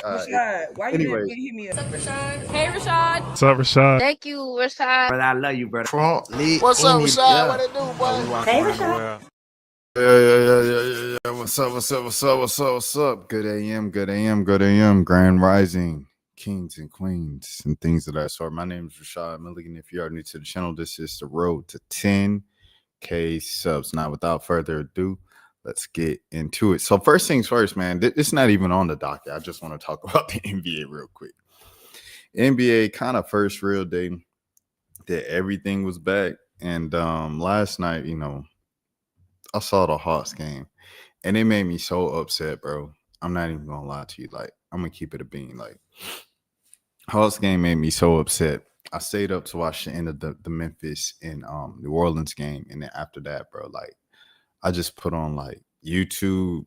Rashad, why you didn't Anyways, hit me up? What's up, Rashad? Hey, Rashad. What's up, Rashad? Thank you, Rashad. Brother, I love you, brother. What's up, Rashad? What it do, boy? Hey, Rashad. yeah. What's up? Good AM. Grand Rising, kings and queens, and things of that sort. My name is Rashad Milligan. If you are new to the channel, this is the road to 10K subs. Now, without further ado, let's get into it. So first things first, man, it's not even on the docket. I just want to talk about the NBA real quick. NBA kind of first real day that everything was back. And last night, I saw the Hawks game and it made me so upset, bro. I'm not even gonna lie to you. Like, I'm gonna keep it a bean. Like, Hawks game made me so upset. I stayed up to watch the end of the Memphis and New Orleans game. And then after that, bro, like, I just put on like YouTube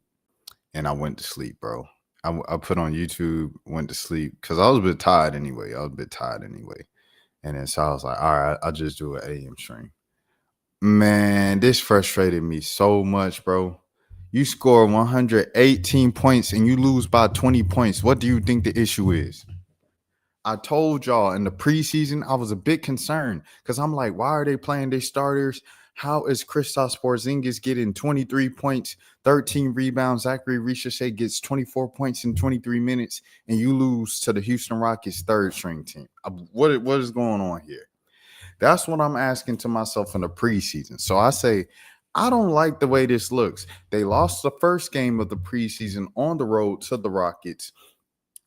and I went to sleep, bro. I put on YouTube, went to sleep because I was a bit tired anyway. And then so I was like, all right, I'll just do an AM stream. Man, this frustrated me so much, bro. You score 118 points and you lose by 20 points. What do you think the issue is? I told y'all in the preseason, I was a bit concerned because I'm like, why are they playing their starters? How is Kristaps Porzingis getting 23 points, 13 rebounds? Zachary Ricochet gets 24 points in 23 minutes, and you lose to the Houston Rockets third string team. What is going on here? That's what I'm asking to myself in the preseason. So I say, I don't like the way this looks. They lost the first game of the preseason on the road to the Rockets.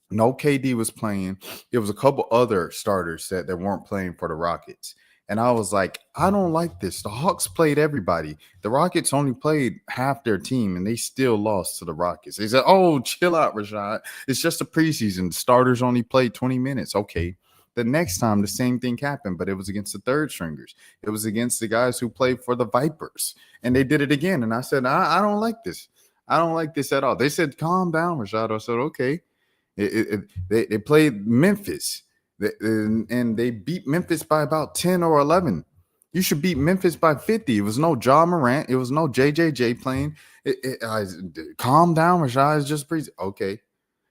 No KD was playing. There was a couple other starters that weren't playing for the Rockets. And I was like, I don't like this. The Hawks played everybody. The Rockets only played half their team, and they still lost to the Rockets. They said, oh, chill out, Rashad. It's just a preseason. The starters only played 20 minutes. Okay. The next time, the same thing happened, but it was against the third stringers. It was against the guys who played for the Vipers, and they did it again. And I said, I don't like this. I don't like this at all. They said, calm down, Rashad. I said, okay. They played Memphis. And they beat Memphis by about 10 or 11. You should beat Memphis by 50. It was no Ja Morant. It was no JJJ playing. Calm down, Rashad. It's just breezy. Okay.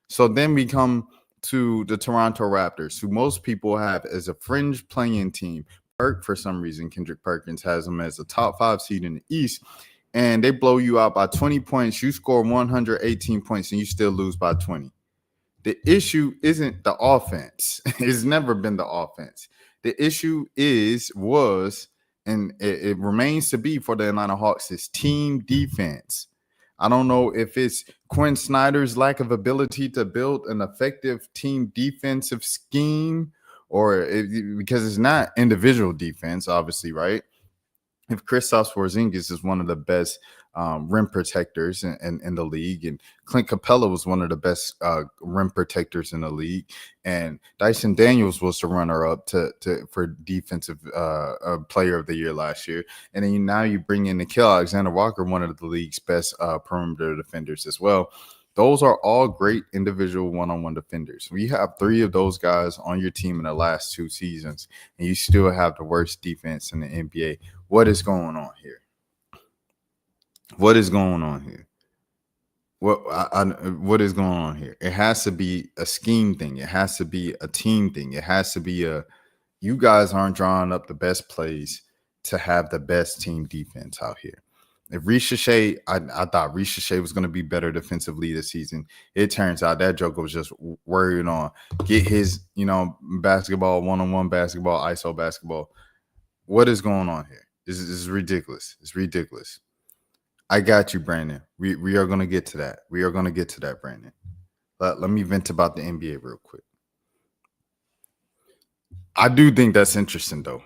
So then we come to the Toronto Raptors, who most people have as a fringe playing team. For some reason, Kendrick Perkins has them as a top 5 seed in the East. And they blow you out by 20 points. You score 118 points and you still lose by 20. The issue isn't the offense. It's never been the offense. The issue was, and it remains to be for the Atlanta Hawks, is team defense. I don't know if it's Quinn Snyder's lack of ability to build an effective team defensive scheme because it's not individual defense, obviously, right? If Kristaps Porzingis is one of the best rim protectors in the league, and Clint Capella was one of the best rim protectors in the league, and Dyson Daniels was the runner-up for defensive player of the year last year, and then now you bring in Nickeil Alexander-Walker, one of the league's best perimeter defenders as well. Those are all great individual one-on-one defenders. We have 3 of those guys on your team in the last 2 seasons, and you still have the worst defense in the NBA. What is going on here? What is going on here? What is going on here? It has to be a scheme thing. It has to be a team thing. It has to be you guys aren't drawing up the best plays to have the best team defense out here. If Ricochet, I thought Ricochet was going to be better defensively this season. It turns out that joker was just worried on get his, basketball, one-on-one basketball, ISO basketball. What is going on here? This is ridiculous. It's ridiculous. I got you, Brandon. We are going to get to that. We are going to get to that, Brandon. Let me vent about the NBA real quick. I do think that's interesting, though.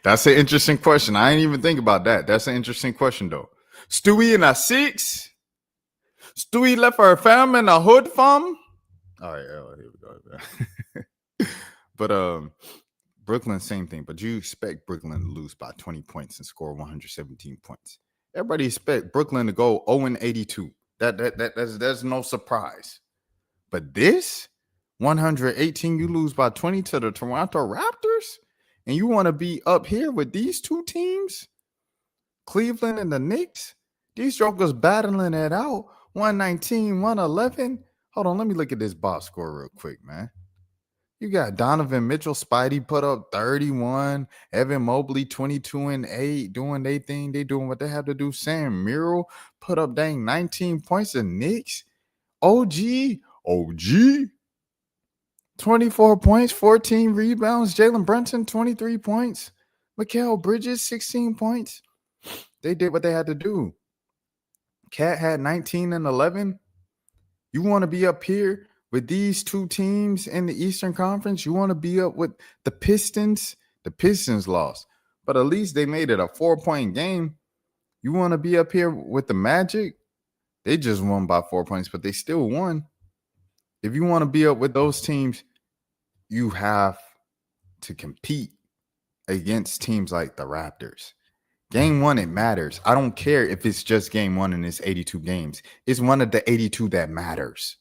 That's an interesting question. I ain't even think about that. That's an interesting question, though. Stewie in a 6? Stewie left her fam in a hood farm? All right, here we go. But Brooklyn, same thing. But you expect Brooklyn to lose by 20 points and score 117 points. Everybody expect Brooklyn to go 0-82. That's no surprise. But this 118, you lose by 20 to the Toronto Raptors, and you want to be up here with these 2 teams, Cleveland and the Knicks. These jokers battling it out, 119, 111. Hold on, let me look at this box score real quick, man. You got Donovan Mitchell, Spidey put up 31, Evan Mobley 22 and 8, doing their thing. They doing what they have to do. Sam Merrill put up 19 points. The Knicks, OG, 24 points, 14 rebounds. Jalen Brunson, 23 points. Mikal Bridges, 16 points. They did what they had to do. Cat had 19 and 11. You want to be up here with these two teams in the Eastern Conference? You want to be up with the Pistons? The Pistons lost, but at least they made it a 4-point game. You want to be up here with the Magic? They just won by 4 points, but they still won. If you want to be up with those teams, you have to compete against teams like the Raptors. Game 1, it matters. I don't care if it's just game 1 and it's 82 games. It's one of the 82 that matters.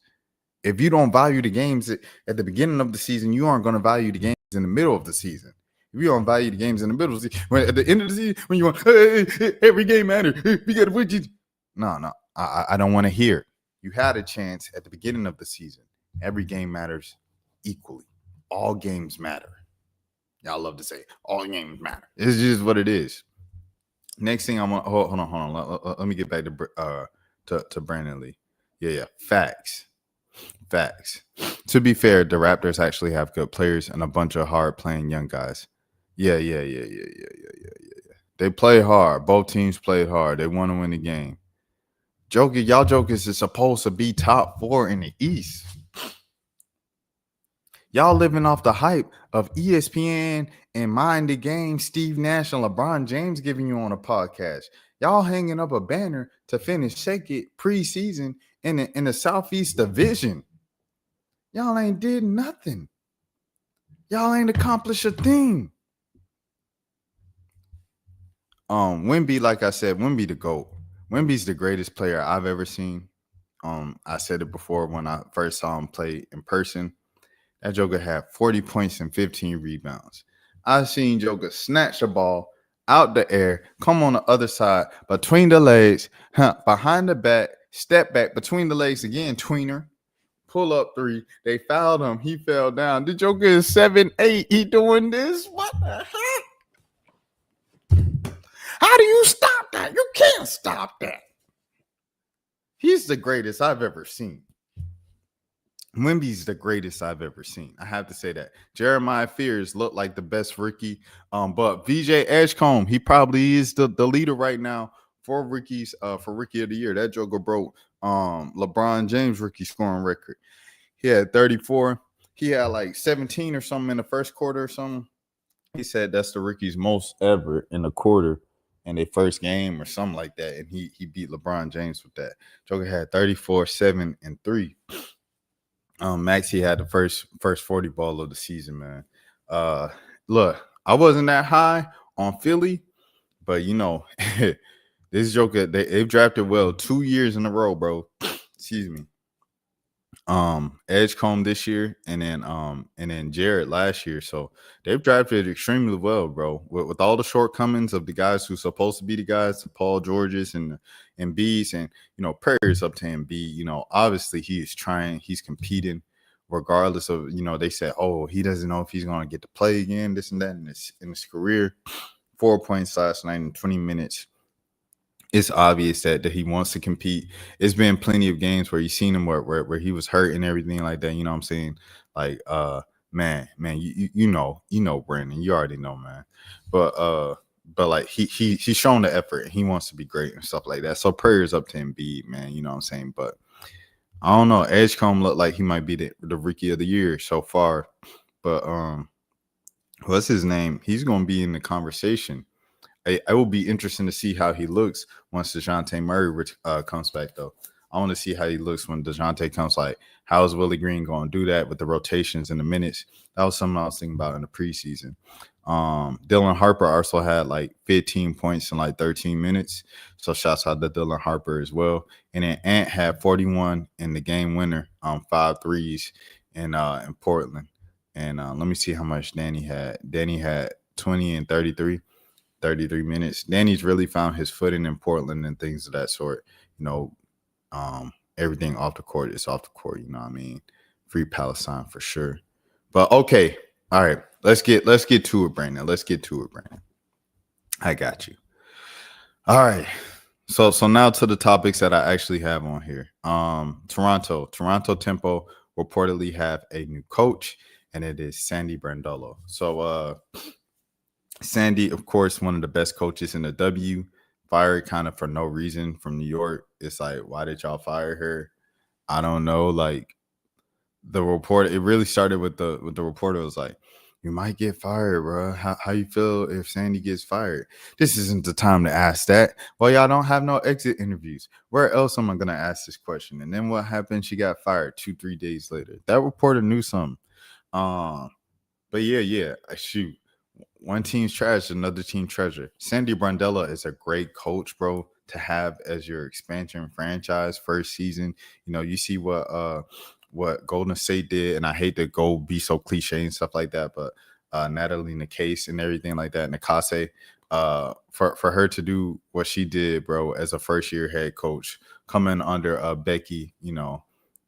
If you don't value the games at the beginning of the season, you aren't going to value the games in the middle of the season. If you don't value the games in the middle of the season, at the end of the season, when you want, hey, every game matters. We got to win. No, I don't want to hear. You had a chance at the beginning of the season. Every game matters equally. All games matter. Y'all love to say all games matter. It's just what it is. Next thing I want. Hold on. Let me get back to Brandon Lee. Yeah. Facts. To be fair, the Raptors actually have good players and a bunch of hard-playing young guys. Yeah. They play hard. Both teams played hard. They want to win the game. Y'all jokers is supposed to be top 4 in the East. Y'all living off the hype of ESPN and Mind the Game, Steve Nash and LeBron James giving you on a podcast. Y'all hanging up a banner to finish second preseason in the Southeast Division. Y'all ain't did nothing. Y'all ain't accomplished a thing. Wemby, like I said, Wemby the GOAT. Wemby's the greatest player I've ever seen. I said it before when I first saw him play in person. That Joker had 40 points and 15 rebounds. I've seen Joker snatch the ball out the air, come on the other side, between the legs, behind the back, step back, between the legs again, tweener, pull up 3. They fouled him. He fell down. The Joker is 7'8". He doing this? What the heck? How do you stop that? You can't stop that. He's the greatest I've ever seen. Wemby's the greatest I've ever seen. I have to say that. Jeremiah Fears looked like the best rookie. But VJ Edgecombe, he probably is the leader right now for rookies, for rookie of the year. That Joker broke LeBron James rookie scoring record. He had 34. He had like 17 or something in the first quarter or something. He said that's the rookie's most ever in a quarter in their first game or something like that. And he beat LeBron James with that. Joker had 34, 7, and 3. Maxey had the first 40 ball of the season, man. Look, I wasn't that high on Philly, but you know, this Joker, they've drafted well 2 years in a row, bro. Excuse me. Edgecombe this year, and then Jared last year. So they've drafted extremely well, bro. With all the shortcomings of the guys who's supposed to be the guys, the Paul Georges and B's, and you know, prayers up to Embiid. You know, obviously he's trying, he's competing, regardless of, you know, they said, oh, he doesn't know if he's gonna get to play again, this and that in his career. 4 points last night in 20 minutes. It's obvious that he wants to compete. It's been plenty of games where you've seen him where he was hurt and everything like that. You know what I'm saying? Like, man, you know, Brandon, you already know, man. But like he's shown the effort and he wants to be great and stuff like that. So prayers up to Embiid, man. You know what I'm saying? But I don't know. Edgecombe looked like he might be the rookie of the year so far. But what's his name? He's going to be in the conversation. I will be interesting to see how he looks once DeJounte Murray comes back, though. I want to see how he looks when DeJounte comes. Like, how is Willie Green going to do that with the rotations and the minutes? That was something I was thinking about in the preseason. Dylan Harper also had like 15 points in like 13 minutes. So shouts out to Dylan Harper as well. And then Ant had 41 in the game winner, 5 threes in Portland. And let me see how much Danny had. Danny had 20 and 33 minutes. Danny's really found his footing in Portland and things of that sort. You know, everything off the court is off the court. You know what I mean? Free Palestine for sure. But okay, all right. Let's get to it, Brandon. Let's get to it, Brandon. I got you. All right. So now to the topics that I actually have on here. Toronto Tempo reportedly have a new coach, and it is Sandy Brandello. So Sandy, of course, one of the best coaches in the W, fired kind of for no reason from New York. It's like, why did y'all fire her? I don't know. Like the report, it really started with the reporter was like, you might get fired, bro. How you feel if Sandy gets fired? This isn't the time to ask that. Well, y'all don't have no exit interviews. Where else am I gonna ask this question? And then what happened? She got fired 2-3 days later. That reporter knew something. But yeah, shoot. One team's trash, another team treasure. Sandy Brandella is a great coach, bro, to have as your expansion franchise first season. You know, you see what Golden State did, and I hate to go be so cliche and stuff like that, but Natalie Nakase and everything like that, Nakase, for her to do what she did, bro, as a first year head coach, coming under Becky, you know,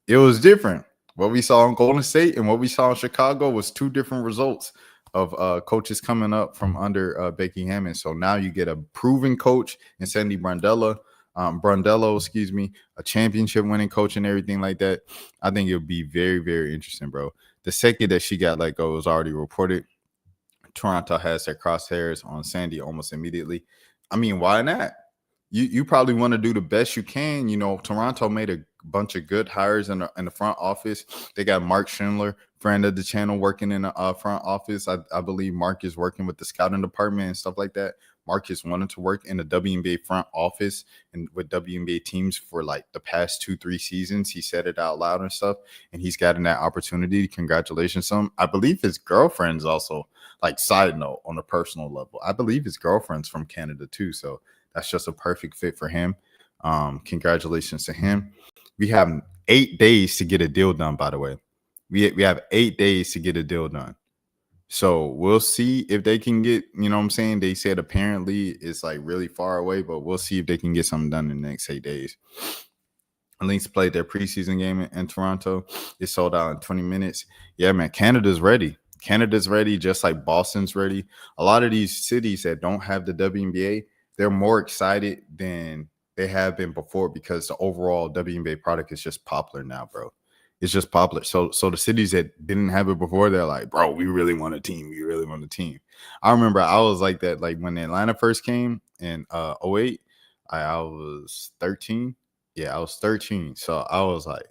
it was different. What we saw in Golden State and what we saw in Chicago was two different results of coaches coming up from under Becky Hammond. So now you get a proven coach in Sandy Brandello, a championship winning coach and everything like that. I think it'll be very, very interesting, bro. The second that she got let go, it was already reported. Toronto has their crosshairs on Sandy almost immediately. I mean, why not? You probably want to do the best you can. You know, Toronto made a bunch of good hires in the front office. They got Mark Schindler, friend of the channel, working in the front office. I believe Mark is working with the scouting department and stuff like that. Mark is wanting to work in the WNBA front office and with WNBA teams for like the past 2-3 seasons. He said it out loud and stuff, and he's gotten that opportunity. Congratulations to him. I believe his girlfriend's also, like, side note, on a personal level, I believe his girlfriend's from Canada too. So that's just a perfect fit for him. Congratulations to him. We have 8 days to get a deal done, by the way. We have 8 days to get a deal done. So we'll see if they can get, you know what I'm saying? They said apparently it's like really far away, but we'll see if they can get something done in the next 8 days. Lynx played their preseason game in Toronto. It sold out in 20 minutes. Yeah, man, Canada's ready. Canada's ready, just like Boston's ready. A lot of these cities that don't have the WNBA, they're more excited than they have been before because the overall WNBA product is just popular now, bro. It's just popular. So the cities that didn't have it before, they're like, bro, we really want a team. We really want a team. I remember I was like that, like when Atlanta first came in 08, I was 13. Yeah, I was 13. So I was like,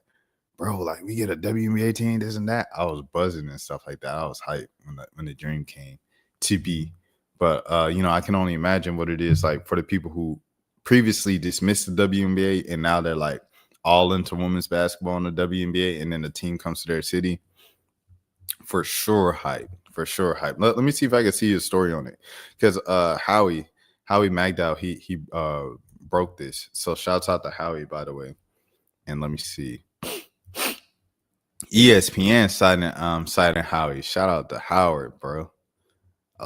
bro, like we get a WNBA team, this and that. I was buzzing and stuff like that. I was hyped when the dream came to be. But you know, I can only imagine what it is like for the people who previously dismissed the WNBA and now they're like all into women's basketball in the WNBA, and then the team comes to their city. For sure, hype. For sure, hype. Let me see if I can see a story on it, because Howie Magdow, he broke this. So shouts out to Howie, by the way. And let me see. ESPN citing Howie. Shout out to Howard, bro.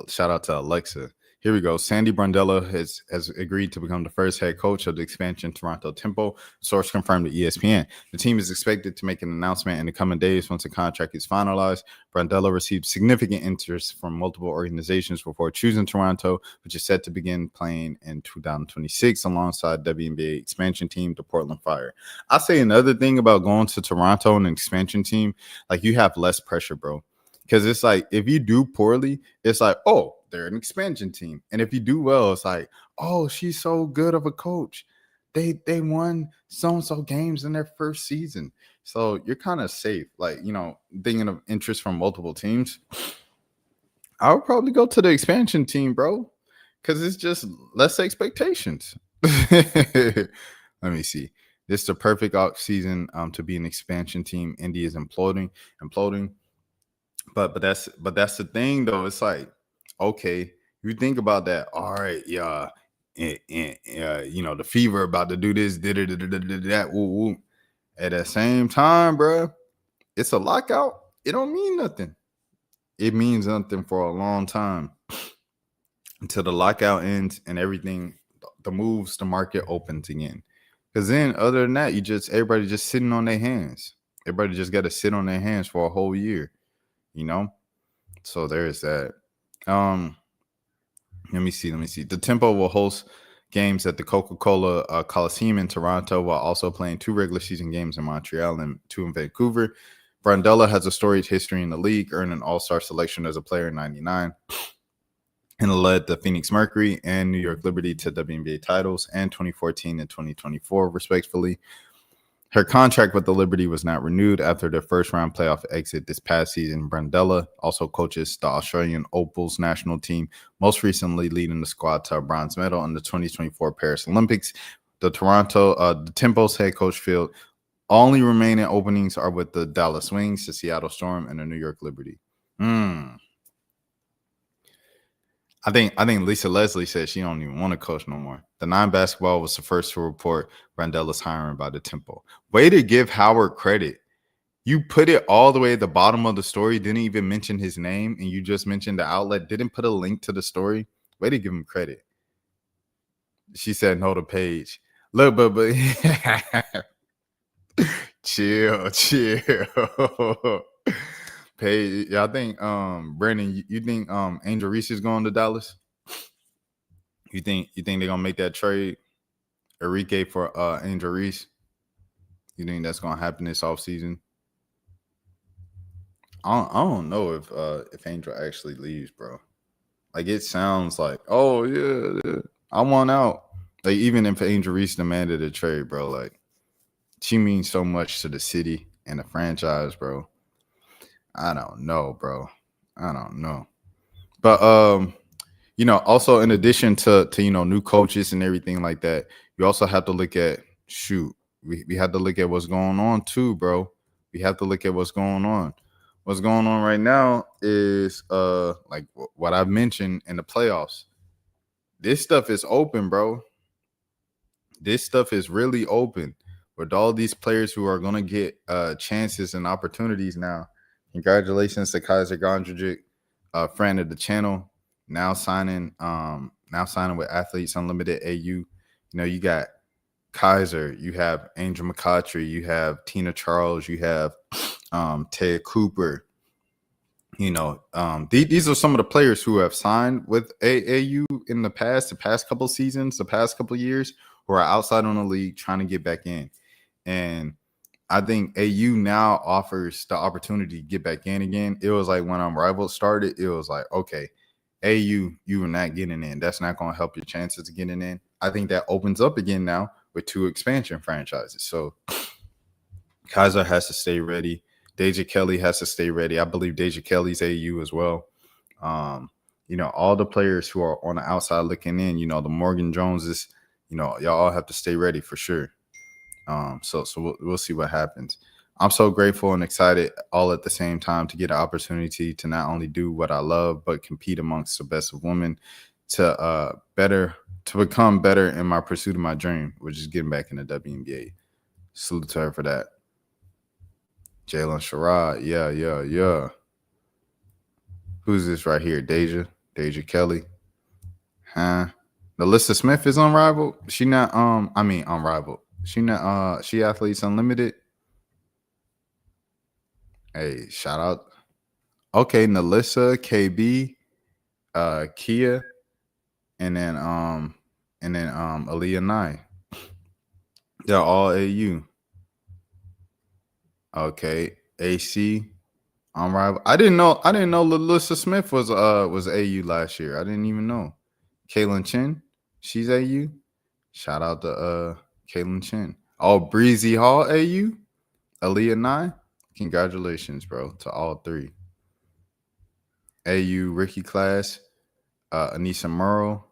Shout out to Alexa. Here we go. Sandy Brandello has agreed to become the first head coach of the expansion Toronto Tempo. Source confirmed to ESPN. The team is expected to make an announcement in the coming days once the contract is finalized. Brandello received significant interest from multiple organizations before choosing Toronto, which is set to begin playing in 2026 alongside WNBA expansion team, the Portland Fire. I'll say another thing about going to Toronto and an expansion team, like you have less pressure, bro. Because it's like, if you do poorly, it's like, oh, they're an expansion team. And if you do well, it's like, oh, she's so good of a coach. They won so-and-so games in their first season. So you're kind of safe. Like, you know, thinking of interest from multiple teams, I would probably go to the expansion team, bro. Because it's just less expectations. Let me see. This is the perfect off season to be an expansion team. Indy is imploding. But that's the thing though. It's like, okay, you think about that. All right, yeah, and you know, the Fever about to do this, that. Woo, woo. At the same time, bro, it's a lockout. It don't mean nothing. It means nothing for a long time until the lockout ends and everything. The moves, the market opens again. Because then, other than that, everybody just sitting on their hands. Everybody just got to sit on their hands for a whole year, you know. So there's that. Let me see. The Tempo will host games at the Coca-Cola Coliseum in Toronto, while also playing 2 regular season games in Montreal and 2 in Vancouver. Brandella has a storied history in the league, earning an all-star selection as a player in '99, and led the Phoenix Mercury and New York Liberty to WNBA titles in 2014 and 2024, respectively. Her contract with the Liberty was not renewed after their first-round playoff exit this past season. Brandella also coaches the Australian Opals national team, most recently leading the squad to a bronze medal in the 2024 Paris Olympics. The Tempo's head coach field only remaining openings are with the Dallas Wings, the Seattle Storm, and the New York Liberty. I think Lisa Leslie said she don't even want to coach no more. The 9 Basketball was the first to report Brandella's hiring by the Tempo. Way to give Howard credit. You put it all the way at the bottom of the story, didn't even mention his name, and you just mentioned the outlet, didn't put a link to the story. Way to give him credit. She said no to Paige. Look, but chill. Paige, yeah, I think Brandon, you think Angel Reese is going to Dallas? You think they're gonna make that trade, Enrique for Angel Reese? You think that's gonna happen this offseason? I don't know if Angel actually leaves, bro. Like, it sounds like, oh yeah, I want out. Like, even if Angel Reese demanded a trade, bro, like, she means so much to the city and the franchise, bro. I don't know, bro. I don't know. But also in addition to new coaches and everything like that, you also have to look at we have to look at what's going on too, bro. We have to look at what's going on. What's going on right now is like what I've mentioned in the playoffs. This stuff is open, bro. This stuff is really open with all these players who are going to get chances and opportunities now. Congratulations to Kaiser Gondrajic, friend of the channel, now signing with Athletes Unlimited AU. You know, you got Kaiser, you have Angel McCautry, you have Tina Charles, you have Ted Cooper. You know, these are some of the players who have signed with AAU in the past couple seasons, the past couple years, who are outside on the league trying to get back in. And I think AU now offers the opportunity to get back in again. It was like when Unrivaled started, it was like, okay, AU, you are not getting in. That's not going to help your chances of getting in. I think that opens up again now with 2 expansion franchises. So Kaiser has to stay ready. Deja Kelly has to stay ready. I believe Deja Kelly's AU as well. All the players who are on the outside looking in, the Morgan Joneses, y'all all have to stay ready for sure. So we'll see what happens. I'm so grateful and excited all at the same time to get an opportunity to not only do what I love, but compete amongst the best of women to become better in my pursuit of my dream, which is getting back in the WNBA. Salute to her for that. Jalen Sherrod. Yeah. Who's this right here? Deja Kelly. Huh? Melissa Smith is Unrivaled. She not Unrivaled. She not she Athletes Unlimited. Hey, shout out. Okay, Nalissa, KB, Kia, and then Aaliyah Nye. They're all AU. Okay, AC, Unrivaled. I didn't know Nalissa Smith was AU last year. I didn't even know. Kaylin Chen, she's AU. Shout out to Kaylin Chen. Oh, Breezy Hall, AU. Aaliyah Nye. Congratulations, bro, to all 3. AU Ricky Class, Anissa Murrow.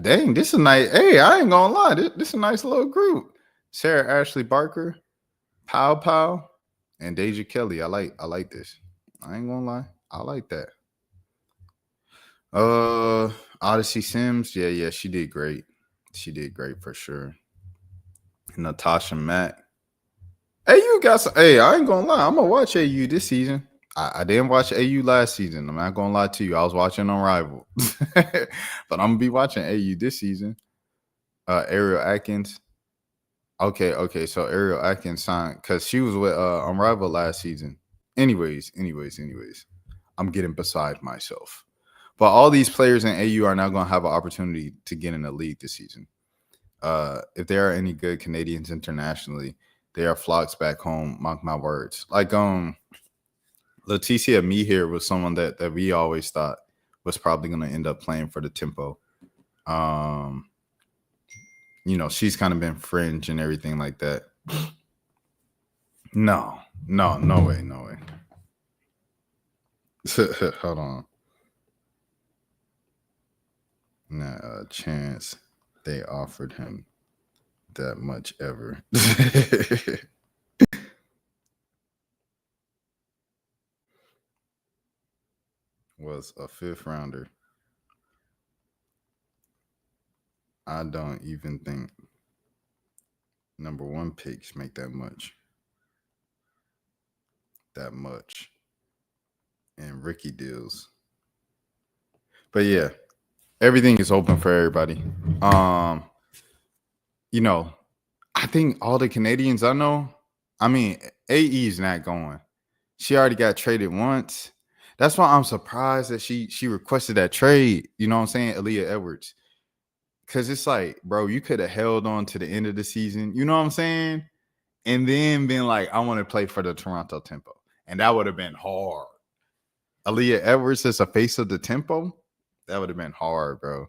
Dang, this is nice. Hey, I ain't gonna lie. This is a nice little group. Sarah Ashley Barker, Pow, and Deja Kelly. I like this. I ain't gonna lie. I like that. Odyssey Sims. Yeah, she did great. She did great for sure. Natasha Mack. Hey, you got some. Hey, I ain't gonna lie. I'm gonna watch AU this season. I didn't watch AU last season. I'm not gonna lie to you. I was watching Unrivaled, but I'm gonna be watching AU this season. Ariel Atkins, Okay. So Ariel Atkins signed because she was with Unrivaled last season. Anyways. I'm getting beside myself. But all these players in AU are now going to have an opportunity to get in the league this season. If there are any good Canadians internationally, they are flocks back home. Mark my words. Like Leticia Me here was someone that we always thought was probably going to end up playing for the Tempo. She's kind of been fringe and everything like that. No way. Hold on. Not a chance they offered him that much ever. Was a 5th rounder. I don't even think number 1 picks make that much. And rookie deals. But yeah, everything is open for everybody. I think all the Canadians I know, AE's not going. She already got traded once. That's why I'm surprised that she requested that trade. You know what I'm saying? Aaliyah Edwards. Because it's like, bro, you could have held on to the end of the season. You know what I'm saying? And then been like, I want to play for the Toronto Tempo. And that would have been hard. Aaliyah Edwards is a face of the Tempo. That would have been hard, bro.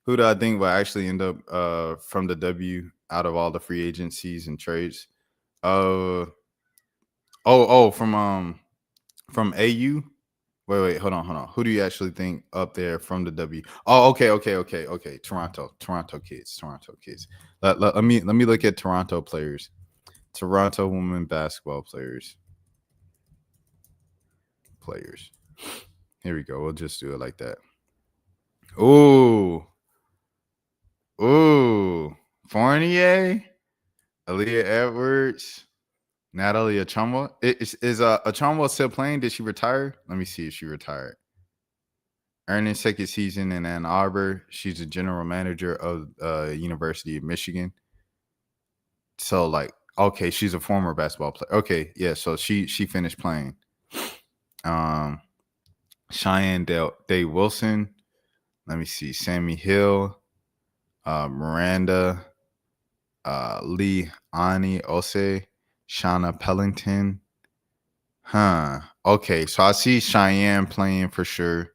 Who do I think will actually end up from the W out of all the free agencies and trades? From AU. Wait, hold on. Who do you actually think up there from the W? Oh, okay. Toronto kids. Let me look at Toronto players. Toronto women basketball players. Here we go. We'll just do it like that. Ooh. Fournier, Aaliyah Edwards, Natalie Achonwa. Is Achonwa still playing? Did she retire? Let me see if she retired. Earning second season in Ann Arbor. She's a general manager of University of Michigan. So okay, she's a former basketball player. Okay, yeah. So she finished playing. Cheyenne Day Wilson. Let me see. Sammy Hill. Miranda, Lee Ani Ose, Shauna Pellington. Okay, so I see Cheyenne playing for sure.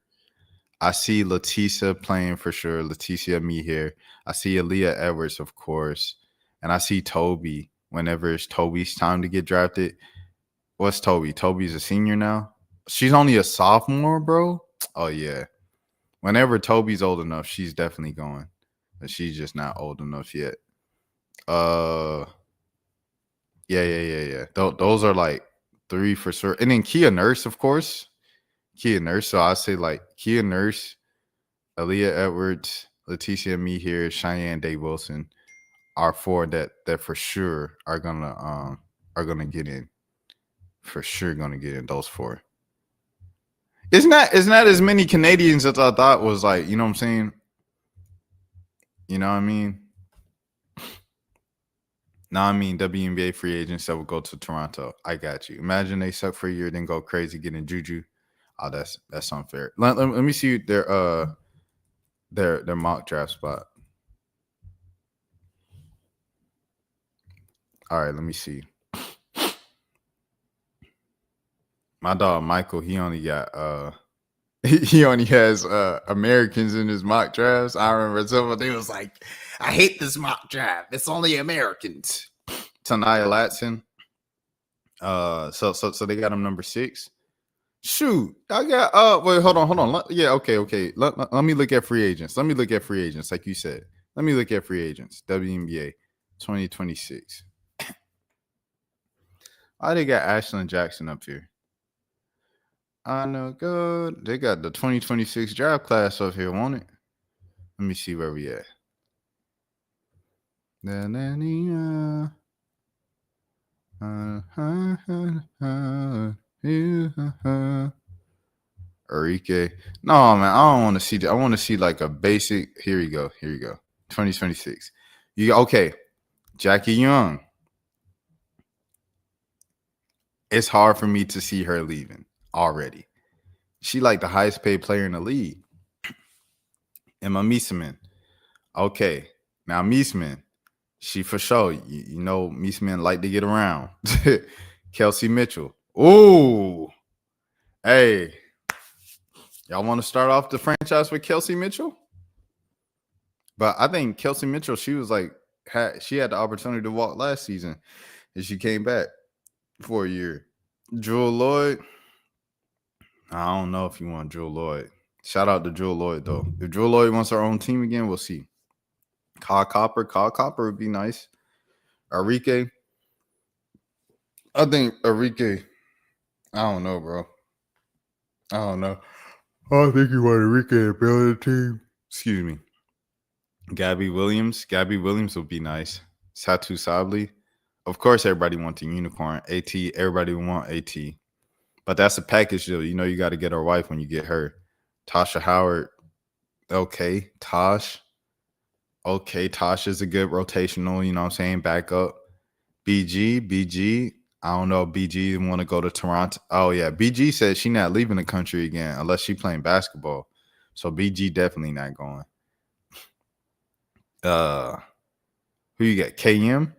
I see Leticia playing for sure. Leticia Me here. I see Aaliyah Edwards, of course. And I see Toby whenever it's Toby's time to get drafted. What's Toby? Toby's a senior now? She's only a sophomore, bro? Oh, yeah. Whenever Toby's old enough, she's definitely going. But she's just not old enough yet. Yeah. Those are like 3 for sure. And then Kia Nurse, of course. So I say Kia Nurse, Aaliyah Edwards, Leticia Me here, Cheyenne Day Wilson are 4 that for sure are gonna get in. For sure gonna get in those 4. It's not as many Canadians as I thought was you know what I'm saying? You know what I mean? No, I mean WNBA free agents that will go to Toronto. I got you. Imagine they suck for a year, then go crazy getting Juju. Oh, that's unfair. Let me see their mock draft spot. All right, let me see. My dog Michael, he only got he only has Americans in his mock drafts. I remember somebody was like, I hate this mock draft. It's only Americans. Tanaya Latson. So they got him number 6. Shoot, I got wait, hold on. Yeah, okay. Let me look at free agents. Like you said. Let me look at free agents. WNBA 2026. Why they got Ashlyn Jackson up here? I know good. They got the 2026 draft class up here, won't it? Let me see where we at. Enrique. No, man, I don't want to see that. I want to see like a basic. Here we go. 2026. Okay. Jackie Young. It's hard for me to see her leaving already. She like the highest paid player in the league. Emma Meesman. Okay. Now Meesman, she for sure. You know, Meesman like to get around. Kelsey Mitchell. Ooh. Hey. Y'all want to start off the franchise with Kelsey Mitchell? But I think Kelsey Mitchell, she was like, she had the opportunity to walk last season, and she came back for a year. Jewel Lloyd, I don't know if you want Jewel Lloyd. Shout out to Jewel Lloyd, though. If Jewel Lloyd wants her own team again, we'll see. Kyle Copper would be nice. Arike, I think Arike, I don't know, bro. I don't know. I think you want Arike to build a team. Excuse me. Gabby Williams would be nice. Satu Sabli. Of course, everybody wants a unicorn. AT, everybody want AT. But that's a package deal. You know you got to get her wife when you get her. Tasha Howard. Okay. Tosh. Okay. Tosh is a good rotational, you know what I'm saying? Backup. BG. I don't know if BG want to go to Toronto. Oh, yeah. BG said she not leaving the country again unless she playing basketball. So BG definitely not going. Who you got? KM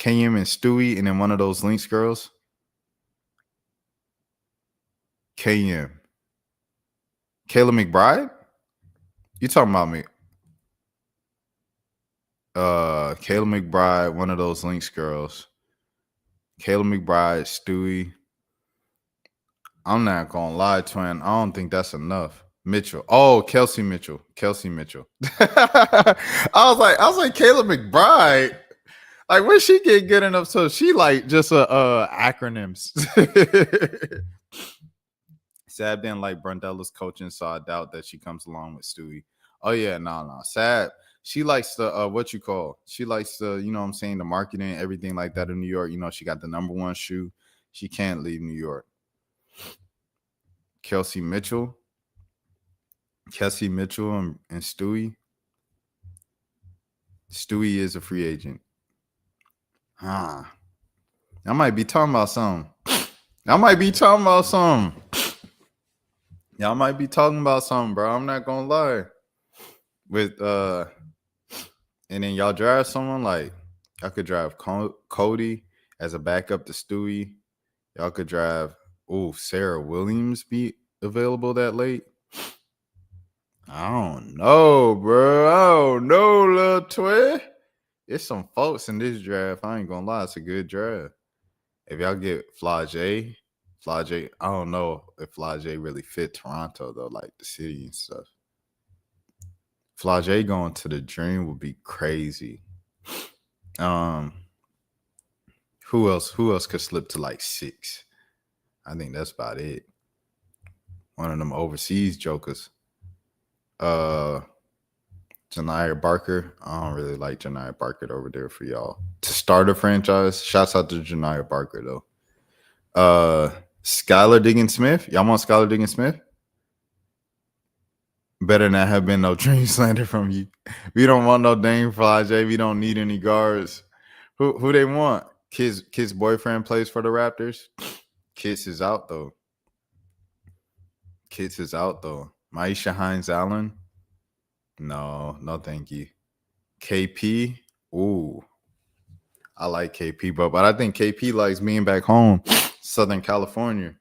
and Stewie, and then one of those Lynx girls. KM. Kayla McBride? You talking about me? Kayla McBride, one of those Lynx girls. Kayla McBride, Stewie. I'm not gonna lie, twin. I don't think that's enough. Mitchell. Oh, Kelsey Mitchell. I was like, Kayla McBride. Like, where she get good enough? So she like just acronyms. Sab didn't like Brundella's coaching, so I doubt that she comes along with Stewie. Oh yeah, no. Sab, she likes the she likes the, you know what I'm saying, the marketing, everything like that in New York. You know, she got the #1 shoe. She can't leave New York. Kelsey Mitchell and Stewie. Stewie is a free agent. I might be talking about something. Y'all might be talking about something, bro. I'm not gonna lie. With and then y'all draft someone like y'all could draft Cody as a backup to Stewie. Y'all could draft Sarah Williams be available that late. I don't know, bro. I don't know, little twin. There's some folks in this draft. I ain't gonna lie, it's a good draft. If y'all get Flage, I don't know if Flage really fit Toronto though, like the city and stuff. Flage going to the Dream would be crazy. Who else could slip to like 6? I think that's about it. One of them overseas jokers. Janiyah Barker. I don't really like Janiyah Barker over there for y'all. To start a franchise, shouts out to Janiyah Barker though. Skylar Diggins-Smith. Y'all want Skylar Diggins-Smith? Better not have been no dream slander from you. We don't want no Dame Flage. We don't need any guards. Who they want? Kid's boyfriend plays for the Raptors. Kids is out though. Maisha Hines-Allen. No, thank you. KP. Ooh. I like KP, but I think KP likes being back home, Southern California.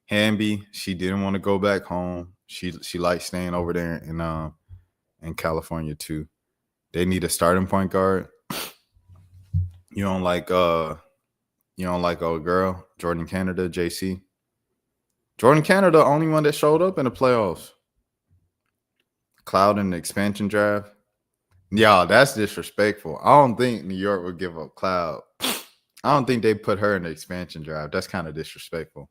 Hamby, she didn't want to go back home. She likes staying over there in California too. They need a starting point guard. You don't like old girl, Jordan Canada, JC. Jordan Canada, only one that showed up in the playoffs. Cloud in the expansion draft. Yeah, that's disrespectful. I don't think New York would give up Cloud. I don't think they put her in the expansion draft. That's kind of disrespectful.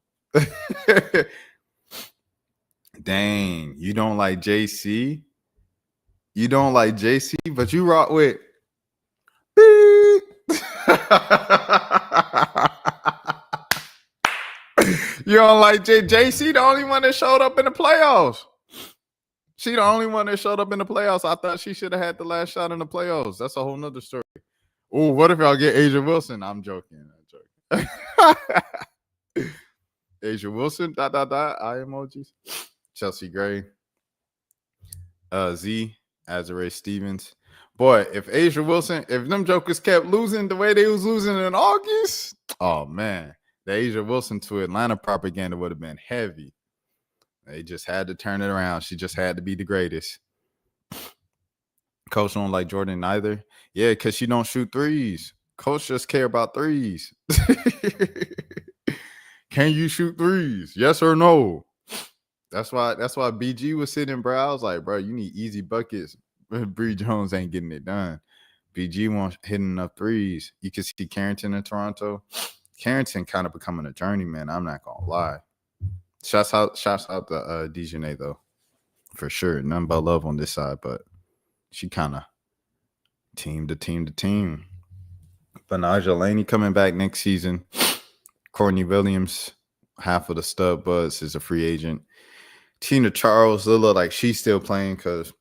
Dang, you don't like JC? You don't like JC, but you rock with You don't like JC, the only one that showed up in the playoffs. She the only one that showed up in the playoffs. I thought she should have had the last shot in the playoffs. That's a whole nother story. Oh, what if y'all get Asia Wilson? I'm joking. Asia Wilson, ... eye emojis. Chelsea Gray. Z, Azare Stevens. Boy, if Asia Wilson, if them jokers kept losing the way they was losing in August, oh man, the Asia Wilson to Atlanta propaganda would have been heavy. They just had to turn it around. She just had to be the greatest. Coach don't like Jordan either. Yeah, because she don't shoot threes. Coach just care about threes. Can you shoot threes? Yes or no? That's why BG was sitting, bro. I was like, bro, you need easy buckets. Bree Jones ain't getting it done. BG wants hitting enough threes. You can see Carrington in Toronto. Carrington kind of becoming a journeyman. I'm not gonna lie. Shouts out to Dejanay though, for sure. None but love on this side, but she kind of team to team. But Naja Laney coming back next season. Courtney Williams, half of the stud buzz, is a free agent. Tina Charles, it look like she's still playing because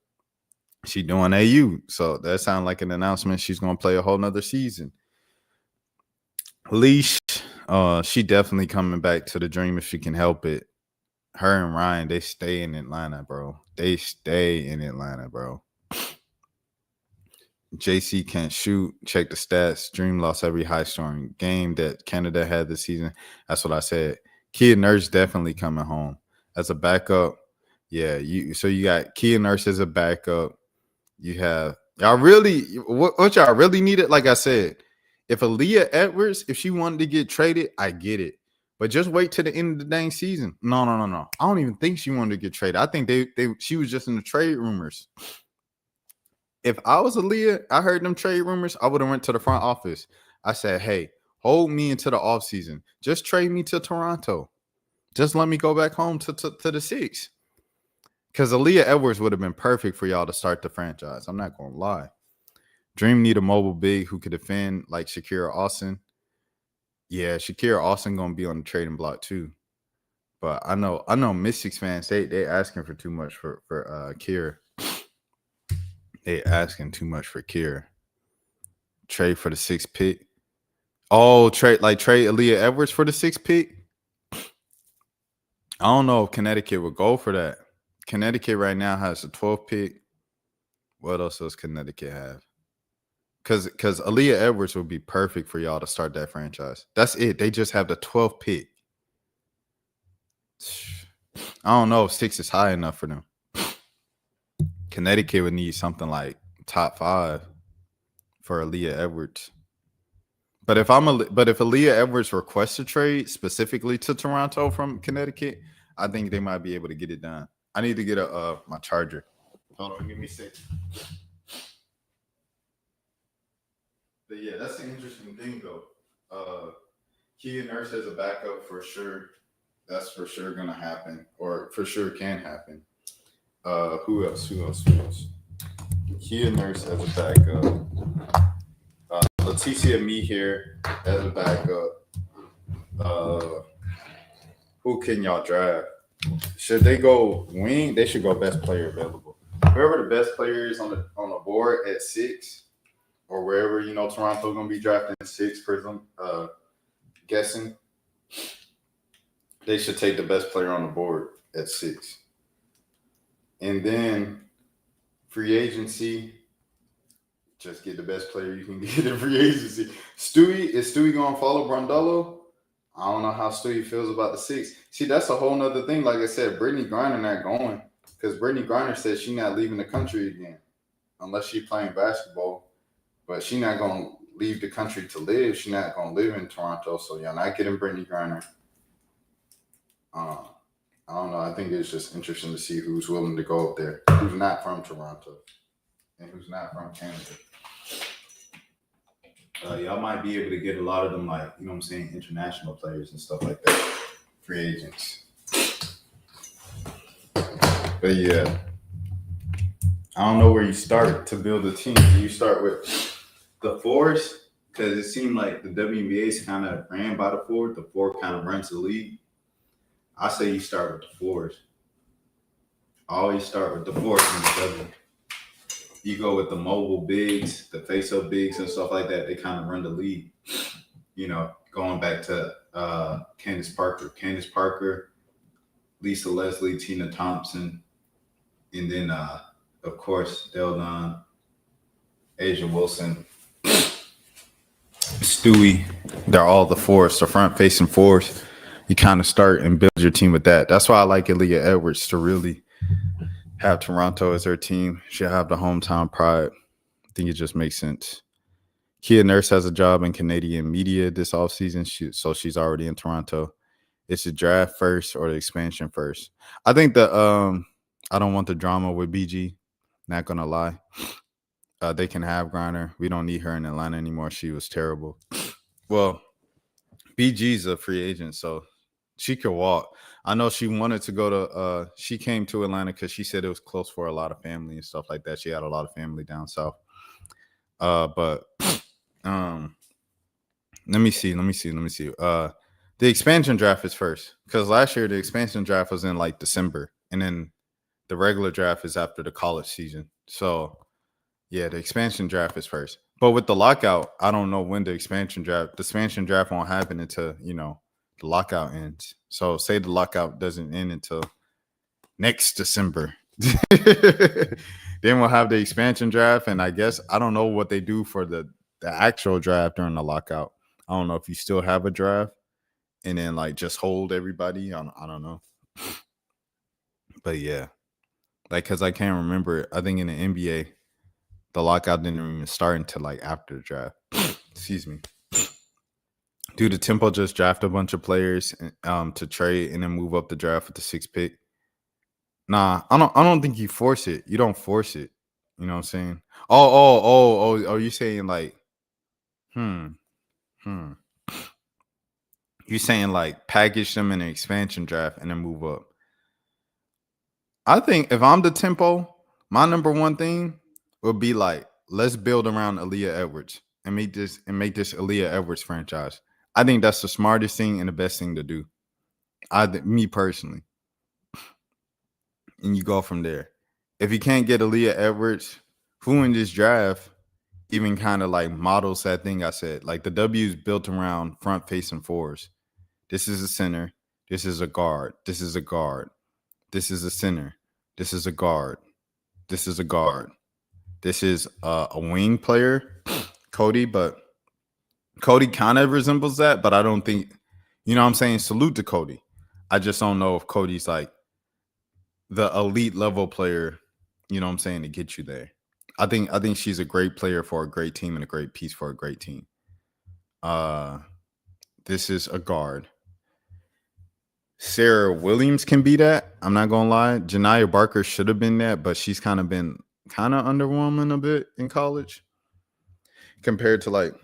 she doing AU. So that sounds like an announcement she's going to play a whole nother season. Leash, she definitely coming back to the dream if she can help it. Her and Ryan, they stay in Atlanta, bro. JC can't shoot. Check the stats. Dream lost every high-scoring game that Canada had this season. That's what I said. Kia Nurse definitely coming home as a backup. Yeah, you got Kia Nurse as a backup. You have y'all really what y'all really needed. Like I said, if Aaliyah Edwards, if she wanted to get traded, I get it. But just wait till the end of the dang season. No. I don't even think she wanted to get traded. I think she was just in the trade rumors. If I was Aaliyah, I heard them trade rumors, I would have went to the front office. I said, hey, hold me into the offseason. Just trade me to Toronto. Just let me go back home to the six. Because Aaliyah Edwards would have been perfect for y'all to start the franchise. I'm not going to lie. Dream need a mobile big who could defend like Shakira Austin. Yeah, Shakira Austin going to be on the trading block too. But I know Mystics fans, they asking for too much for Kira. They asking too much for Kier. Trade for the 6th pick. Oh, trade Aaliyah Edwards for the 6th pick. I don't know if Connecticut would go for that. Connecticut right now has the 12th pick. What else does Connecticut have? Because Aaliyah Edwards would be perfect for y'all to start that franchise. That's it. They just have the 12th pick. I don't know if 6 is high enough for them. Connecticut would need something like top 5 for Aaliyah Edwards. But if Aaliyah Edwards requests a trade specifically to Toronto from Connecticut, I think they might be able to get it done. I need to get my charger. Hold on, give me a sec. But yeah, that's an interesting thing though. Kia Nurse as a backup for sure. That's for sure gonna happen, or for sure can happen. Who else? Kia Nurse as a backup. Leticia Me here as a backup. Who can y'all draft? Should they go wing? They should go best player available. Whoever the best player is on the board at 6, or wherever Toronto gonna be drafting 6 for them. Guessing they should take the best player on the board at 6, and then free agency. Just get the best player you can get in free agency. Is Stewie gonna follow Brundello? I don't know how Stewie feels about the 6. See, that's a whole nother thing. Like I said, Brittany Griner not going because Brittany Griner said she's not leaving the country again unless she's playing basketball. But she's not gonna leave the country to live. She's not gonna live in Toronto. So y'all not getting Brittany Griner. I don't know. I think it's just interesting to see who's willing to go up there, who's not from Toronto, and who's not from Canada. Y'all might be able to get a lot of them, like, you know what I'm saying, international players and stuff like that, free agents. But yeah, I don't know where you start to build a team. Do you start with the 4s? Because it seemed like the WNBA's kind of ran by the 4. The 4 kind of runs the league. I say you start with the 4s. Always start with the 4s in the W. you go with the mobile bigs, the face-up bigs and stuff like that. They kind of run the league. Going back to Candace Parker, Lisa Leslie, Tina Thompson, and then of course Deldon, Asia Wilson, Stewie. They're all the fours, the front-facing fours. You kind of start and build your team with that. That's why I like Aaliyah Edwards to really have Toronto as their team. She'll have the hometown pride. I think it just makes sense. Kia Nurse has a job in Canadian media this offseason, so she's already in Toronto. It's the draft first or the expansion first. I think I don't want the drama with BG. Not gonna lie. They can have Griner. We don't need her in Atlanta anymore. She was terrible. Well, BG's a free agent, so she could walk. I know she wanted to go to she came to Atlanta because she said it was close for a lot of family and stuff like that. She had a lot of family down south. But let me see. The expansion draft is first because last year the expansion draft was in like December, and then the regular draft is after the college season. So yeah, the expansion draft is first. But with the lockout, I don't know when the expansion draft won't happen until the lockout ends. So say the lockout doesn't end until next December. Then we'll have the expansion draft, and I guess I don't know what they do for the actual draft during the lockout. I don't know if you still have a draft and then like just hold everybody. I don't know. But yeah, like because I can't remember. I think in the NBA, the lockout didn't even start until like after the draft. Excuse me. Do the Tempo just draft a bunch of players to trade and then move up the draft with the 6th pick? Nah, I don't think you force it. You don't force it. You know what I'm saying? Oh, you saying like you saying like package them in an expansion draft and then move up. I think if I'm the Tempo, my number one thing would be like, let's build around Aaliyah Edwards and make this Aaliyah Edwards franchise. I think that's the smartest thing and the best thing to do. Me personally. And you go from there. If you can't get Aaliyah Edwards, who in this draft even kind of like models that thing I said? Like the W is built around front facing fours. This is a center. This is a guard. This is a guard. This is a center. This is a guard. This is a guard. This is a wing player, Cody, but Cody kind of resembles that, but I don't think, you know what I'm saying? Salute to Cody. I just don't know if Cody's like the elite level player, you know what I'm saying, to get you there. I think she's a great player for a great team and a great piece for a great team. This is a guard. Sarah Williams can be that. I'm not gonna lie. Janiyah Barker should have been that, but she's kind of been underwhelming a bit in college compared to like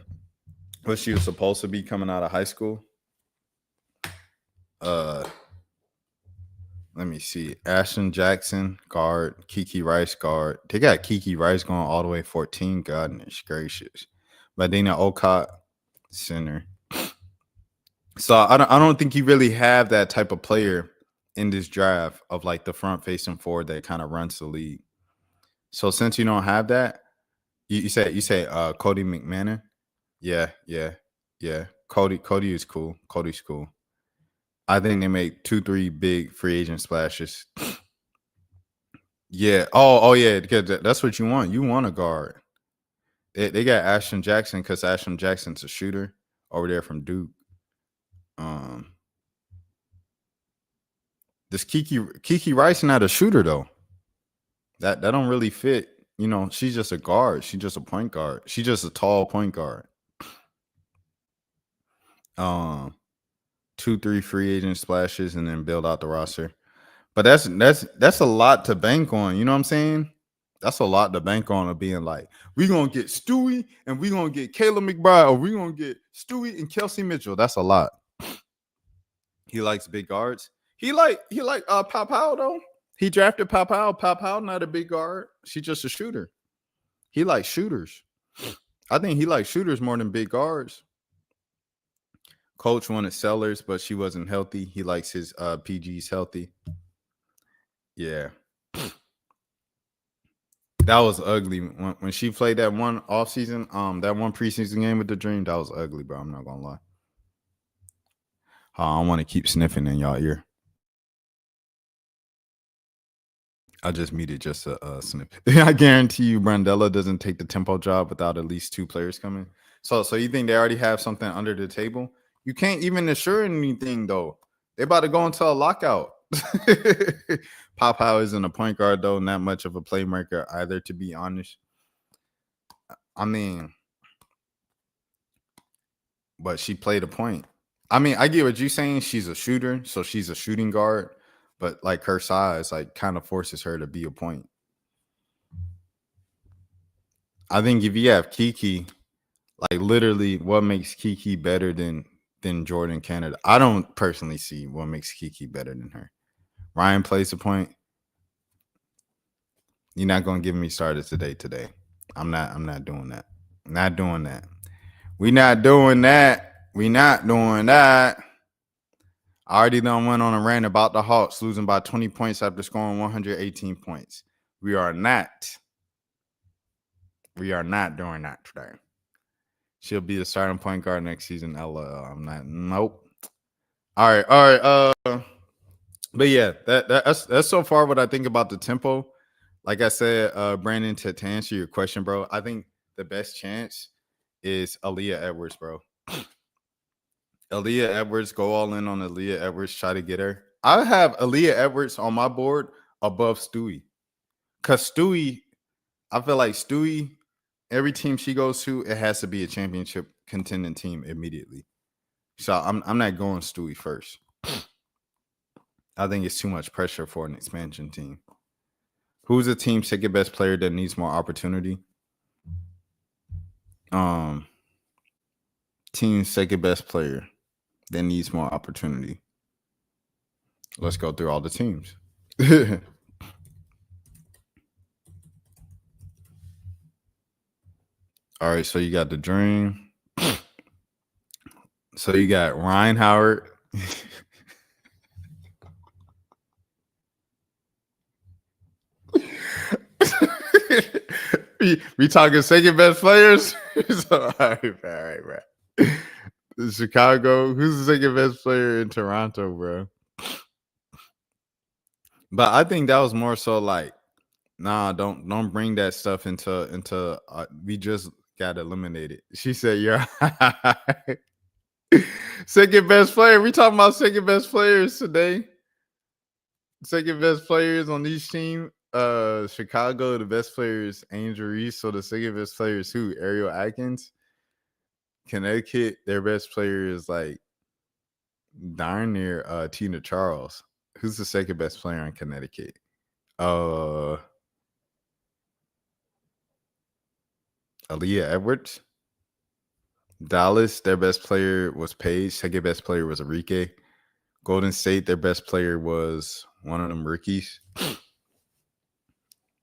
what she was supposed to be coming out of high school. Let me see. Ashton Jackson, guard. Keke Rice, guard. They got Keke Rice going all the way 14. Goodness gracious. Ladina Okot, center. So I don't think you really have that type of player in this draft of like the front facing forward that kind of runs the league. So since you don't have that, you say Cody McMahon. Yeah. Cody is cool. Cody's cool. I think they make 2-3 big free agent splashes. Yeah. Oh yeah. Because that's what you want. You want a guard. They got Ashton Jackson because Ashton Jackson's a shooter over there from Duke. This Keke Rice not a shooter though. That don't really fit. You know, she's just a guard. She's just a point guard. She's just a tall point guard. 2-3 free agent splashes and then build out the roster. But that's a lot to bank on. You know what I'm saying? That's a lot to bank on of being like, we're gonna get Stewie and we're gonna get Kayla McBride, or we're gonna get Stewie and Kelsey Mitchell. That's a lot. He likes big guards. He like Pau Pau though. He drafted Pau Pau. Pau Pau not a big guard. She's just a shooter. He likes shooters. I think he likes shooters more than big guards. Coach wanted Sellers, but she wasn't healthy. He likes his PGs healthy. Yeah. That was ugly. When she played that one off season, that one preseason game with the Dream, that was ugly, bro. I'm not gonna lie. I don't want to keep sniffing in y'all ear. I just muted just a snip. I guarantee you, Brandella doesn't take the tempo job without at least 2 players coming. So you think they already have something under the table? You can't even assure anything though. They about to go into a lockout. Pow isn't a point guard though, not much of a playmaker either, to be honest. I mean, but she played a point. I mean, I get what you're saying. She's a shooter, so she's a shooting guard, but like her size, like kind of forces her to be a point. I think if you have Keke, like literally, what makes Keke better than Jordan Canada? I don't personally see what makes Keke better than her. Ryan plays the point. You're not gonna give me started today. I'm not doing that. Not doing that. We not doing that. We not doing that. I already done went on a rant about the Hawks losing by 20 points after scoring 118 points. We are not doing that today. She'll be the starting point guard next season. I'm not. Nope. All right. But yeah, that's so far what I think about the tempo. Like I said, Brandon, to answer your question, bro, I think the best chance is Aaliyah Edwards, bro. Aaliyah Edwards, go all in on Aaliyah Edwards, try to get her. I have Aaliyah Edwards on my board above Stewie. Because Stewie, I feel like Stewie, every team she goes to, it has to be a championship contending team immediately. So I'm not going Stewie first. I think it's too much pressure for an expansion team. Who's the team's second best player that needs more opportunity? Team's second best player that needs more opportunity. Let's go through all the teams. All right, so you got the Dream. So you got Ryan Howard. we talking second best players? So, all right. Chicago. Who's the second best player in Toronto, bro? But I think that was more so like, nah, don't bring that stuff into. We just got eliminated. She said, "You're second best player." We talking about second best players today. Second best players on each team. Chicago, the best player is Angel Reese. So the second best player is who? Ariel Atkins. Connecticut, their best player is like darn near Tina Charles. Who's the second best player in Connecticut? Aaliyah Edwards. Dallas, their best player was Paige. Second best player was Enrique. Golden State, their best player was one of them rookies.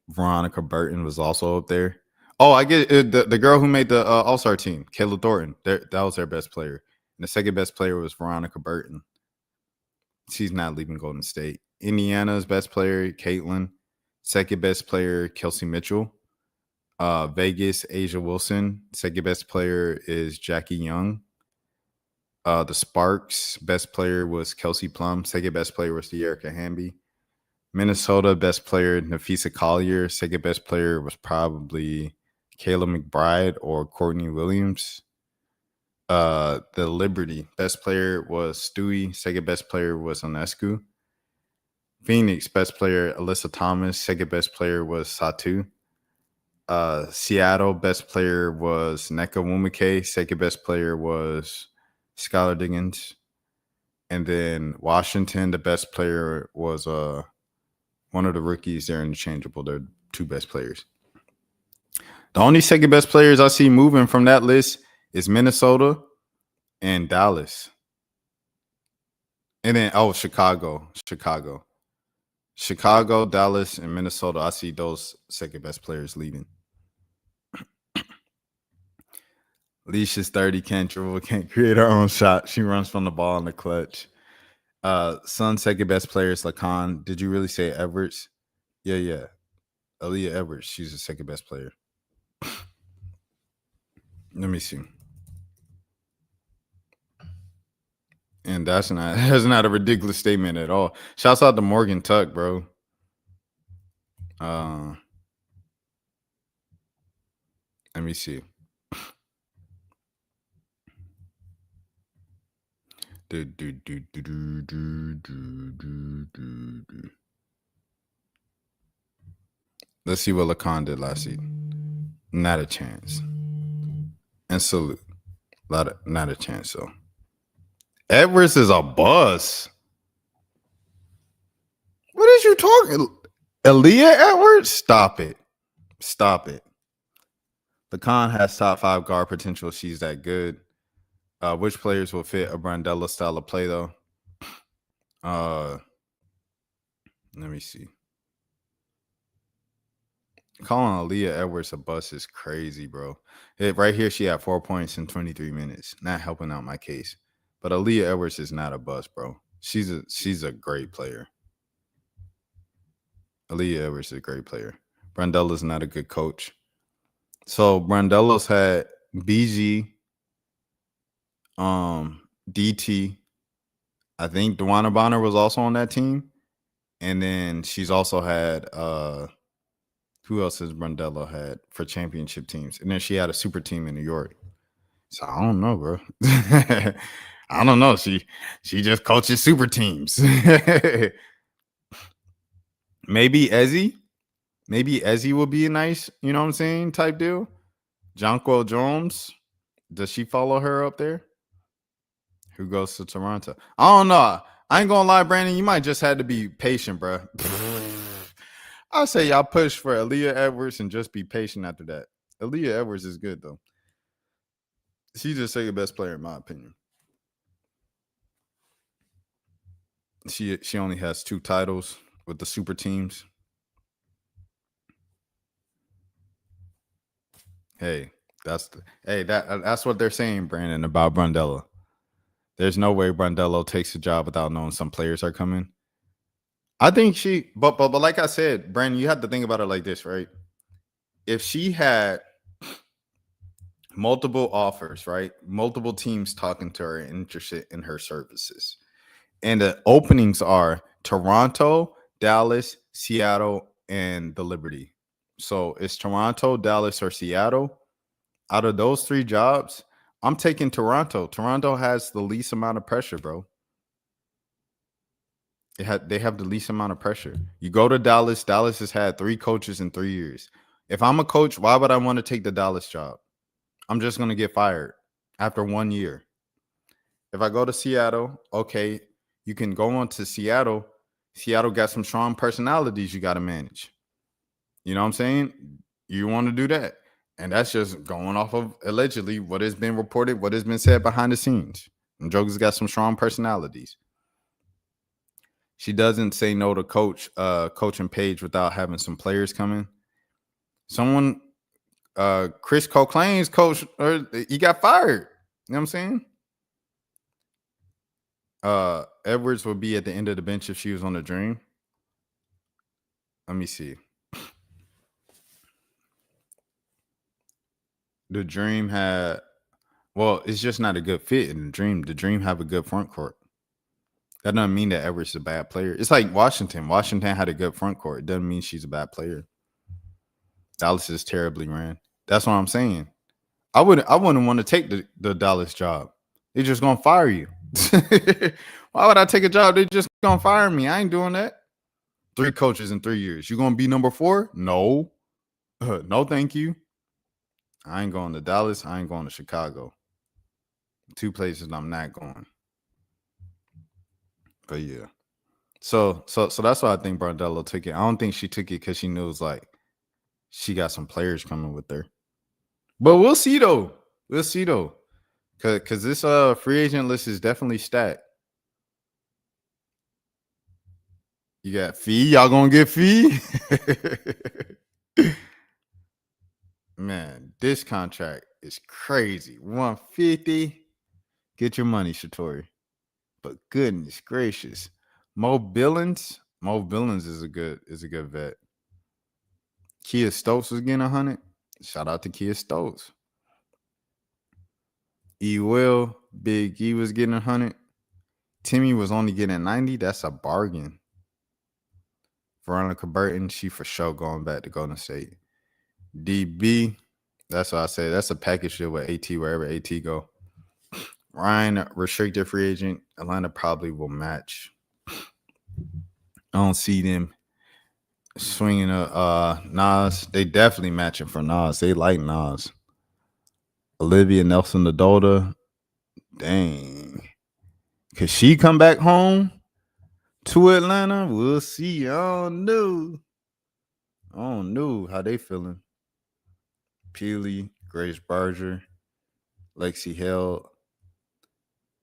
Veronica Burton was also up there. Oh, I get it. The girl who made the All-Star team, Kayla Thornton. That was their best player. And the second best player was Veronica Burton. She's not leaving Golden State. Indiana's best player, Caitlin. Second best player, Kelsey Mitchell. Vegas, Asia Wilson. Second best player is Jackie Young. The Sparks, best player was Kelsey Plum. Second best player was De'Erica Hamby. Minnesota, best player, Nafisa Collier. Second best player was probably Kayla McBride or Courtney Williams. The Liberty, best player was Stewie. Second best player was Onescu. Phoenix, best player, Alyssa Thomas. Second best player was Satu. Seattle, best player was Nneka Nwumike. Second best player was Skylar Diggins. And then Washington, the best player was one of the rookies. They're interchangeable. They're two best players. The only second best players I see moving from that list is Minnesota and Dallas. And then, Chicago, Dallas, and Minnesota. I see those second best players leaving. Leisha's 30, can't dribble, can't create her own shot. She runs from the ball in the clutch. Sun's second best player is Lacan. Did you really say Edwards? Yeah. Aaliyah Edwards, she's the second best player. Let me see. And that's not a ridiculous statement at all. Shouts out to Morgan Tuck, bro. Let me see. Let's see what Lacan did last season. Not a chance. And salute. Not a chance, though. Edwards is a bust. What is you talking? Aaliyah Edwards? Stop it. Lacan has top 5 guard potential. She's that good. Which players will fit a Brandella style of play, though? Let me see. Calling Aaliyah Edwards a bust is crazy, bro. Right here, she had 4 points in 23 minutes. Not helping out my case. But Aaliyah Edwards is not a bust, bro. She's a great player. Aaliyah Edwards is a great player. Brandella's not a good coach. So Brandella's had BG, DT. I think Dewana Bonner was also on that team. And then she's also had who else has Brandella had for championship teams? And then she had a super team in New York. So I don't know, bro. I don't know. She just coaches super teams. Maybe Ezzy will be a nice, you know what I'm saying, type deal. Jonquel Jones, does she follow her up there? Who goes to Toronto? I don't know. I ain't gonna lie, Brandon. You might just have to be patient, bro. I'll say y'all push for Aaliyah Edwards and just be patient after that. Aaliyah Edwards is good, though. She's the second best player, in my opinion. She only has 2 titles with the super teams. Hey, that's what they're saying, Brandon, about Brandella. There's no way Brandello takes a job without knowing some players are coming. I think but like I said, Brandon, you have to think about it like this, right? If she had multiple offers, right? Multiple teams talking to her and interested in her services. And the openings are Toronto, Dallas, Seattle, and the Liberty. So it's Toronto, Dallas, or Seattle. Out of those 3 jobs, I'm taking Toronto. Toronto has the least amount of pressure, bro. They have the least amount of pressure. You go to Dallas. Dallas has had 3 coaches in 3 years. If I'm a coach, why would I want to take the Dallas job? I'm just going to get fired after 1 year. If I go to Seattle, okay, you can go on to Seattle. Seattle got some strong personalities you got to manage. You know what I'm saying? You want to do that. And that's just going off of allegedly what has been reported, what has been said behind the scenes. And Joker's got some strong personalities. She doesn't say no to coaching Page without having some players coming. Someone, Chris Cochrane's coach, he got fired. You know what I'm saying? Edwards would be at the end of the bench if she was on the Dream. Let me see. The Dream had, well, it's just not a good fit in the Dream. The Dream have a good front court. That doesn't mean that Edwards is a bad player. It's like Washington. Washington had a good front court. It doesn't mean she's a bad player. Dallas is terribly ran. That's what I'm saying. I wouldn't want to take the Dallas job. They're just gonna fire you. Why would I take a job? They're just gonna fire me. I ain't doing that. 3 coaches in 3 years. You gonna be number 4? No. No, thank you. I ain't going to Dallas. I ain't going to Chicago. 2 places I'm not going. But yeah. So that's why I think Brandello took it. I don't think she took it because she knows like she got some players coming with her. But we'll see though. Cause this free agent list is definitely stacked. You got Fee. Y'all gonna get Fee? Man, this contract is crazy. 150. Get your money, Shatori. But goodness gracious. Mo Billings is a good vet. Kia Stokes was getting 100. Shout out to Kia Stokes. E. Will, Big E was getting 100. Timmy was only getting 90. That's a bargain. Veronica Burton, she for sure going back to Golden State. DB, that's what I say. That's a package deal with AT wherever AT go. Ryan, restricted free agent. Atlanta probably will match. I don't see them swinging Nas. They definitely matching for Nas. They like Nas. Olivia Nelson-Adota. Dang. Could she come back home to Atlanta? We'll see. I don't know how they feeling. Peely, Grace Berger, Lexi Hill,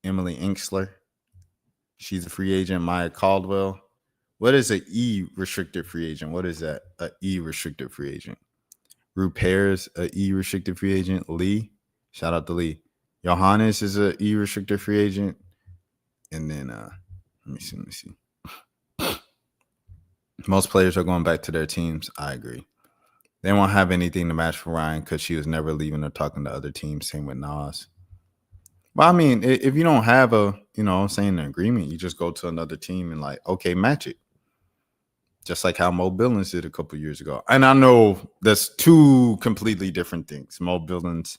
Emily Inksler. She's a free agent. Maya Caldwell. What is an E restricted free agent? What is that? An E restricted free agent. Rue Pears, an E restricted free agent. Lee. Shout out to Lee. Johannes is an E restricted free agent. And then let me see. Most players are going back to their teams. I agree. They won't have anything to match for Ryan because she was never leaving or talking to other teams. Same with Nas. But I mean, if you don't have an agreement, you just go to another team and like, okay, match it. Just like how Mo Billings did a couple years ago. And I know that's two completely different things. Mo Billings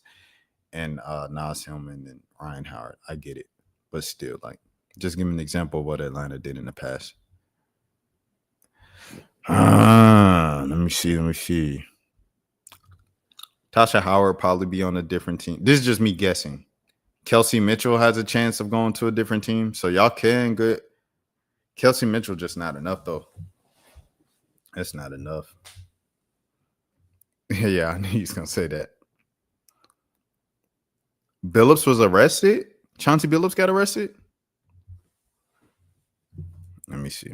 and Nas Hillman and Ryan Howard. I get it. But still, like, just give me an example of what Atlanta did in the past. Let me see. Tasha Howard probably be on a different team. This is just me guessing. Kelsey Mitchell has a chance of going to a different team. So y'all can good. Kelsey Mitchell just not enough, though. That's not enough. Yeah, I knew he was going to say that. Billups was arrested? Chauncey Billups got arrested? Let me see.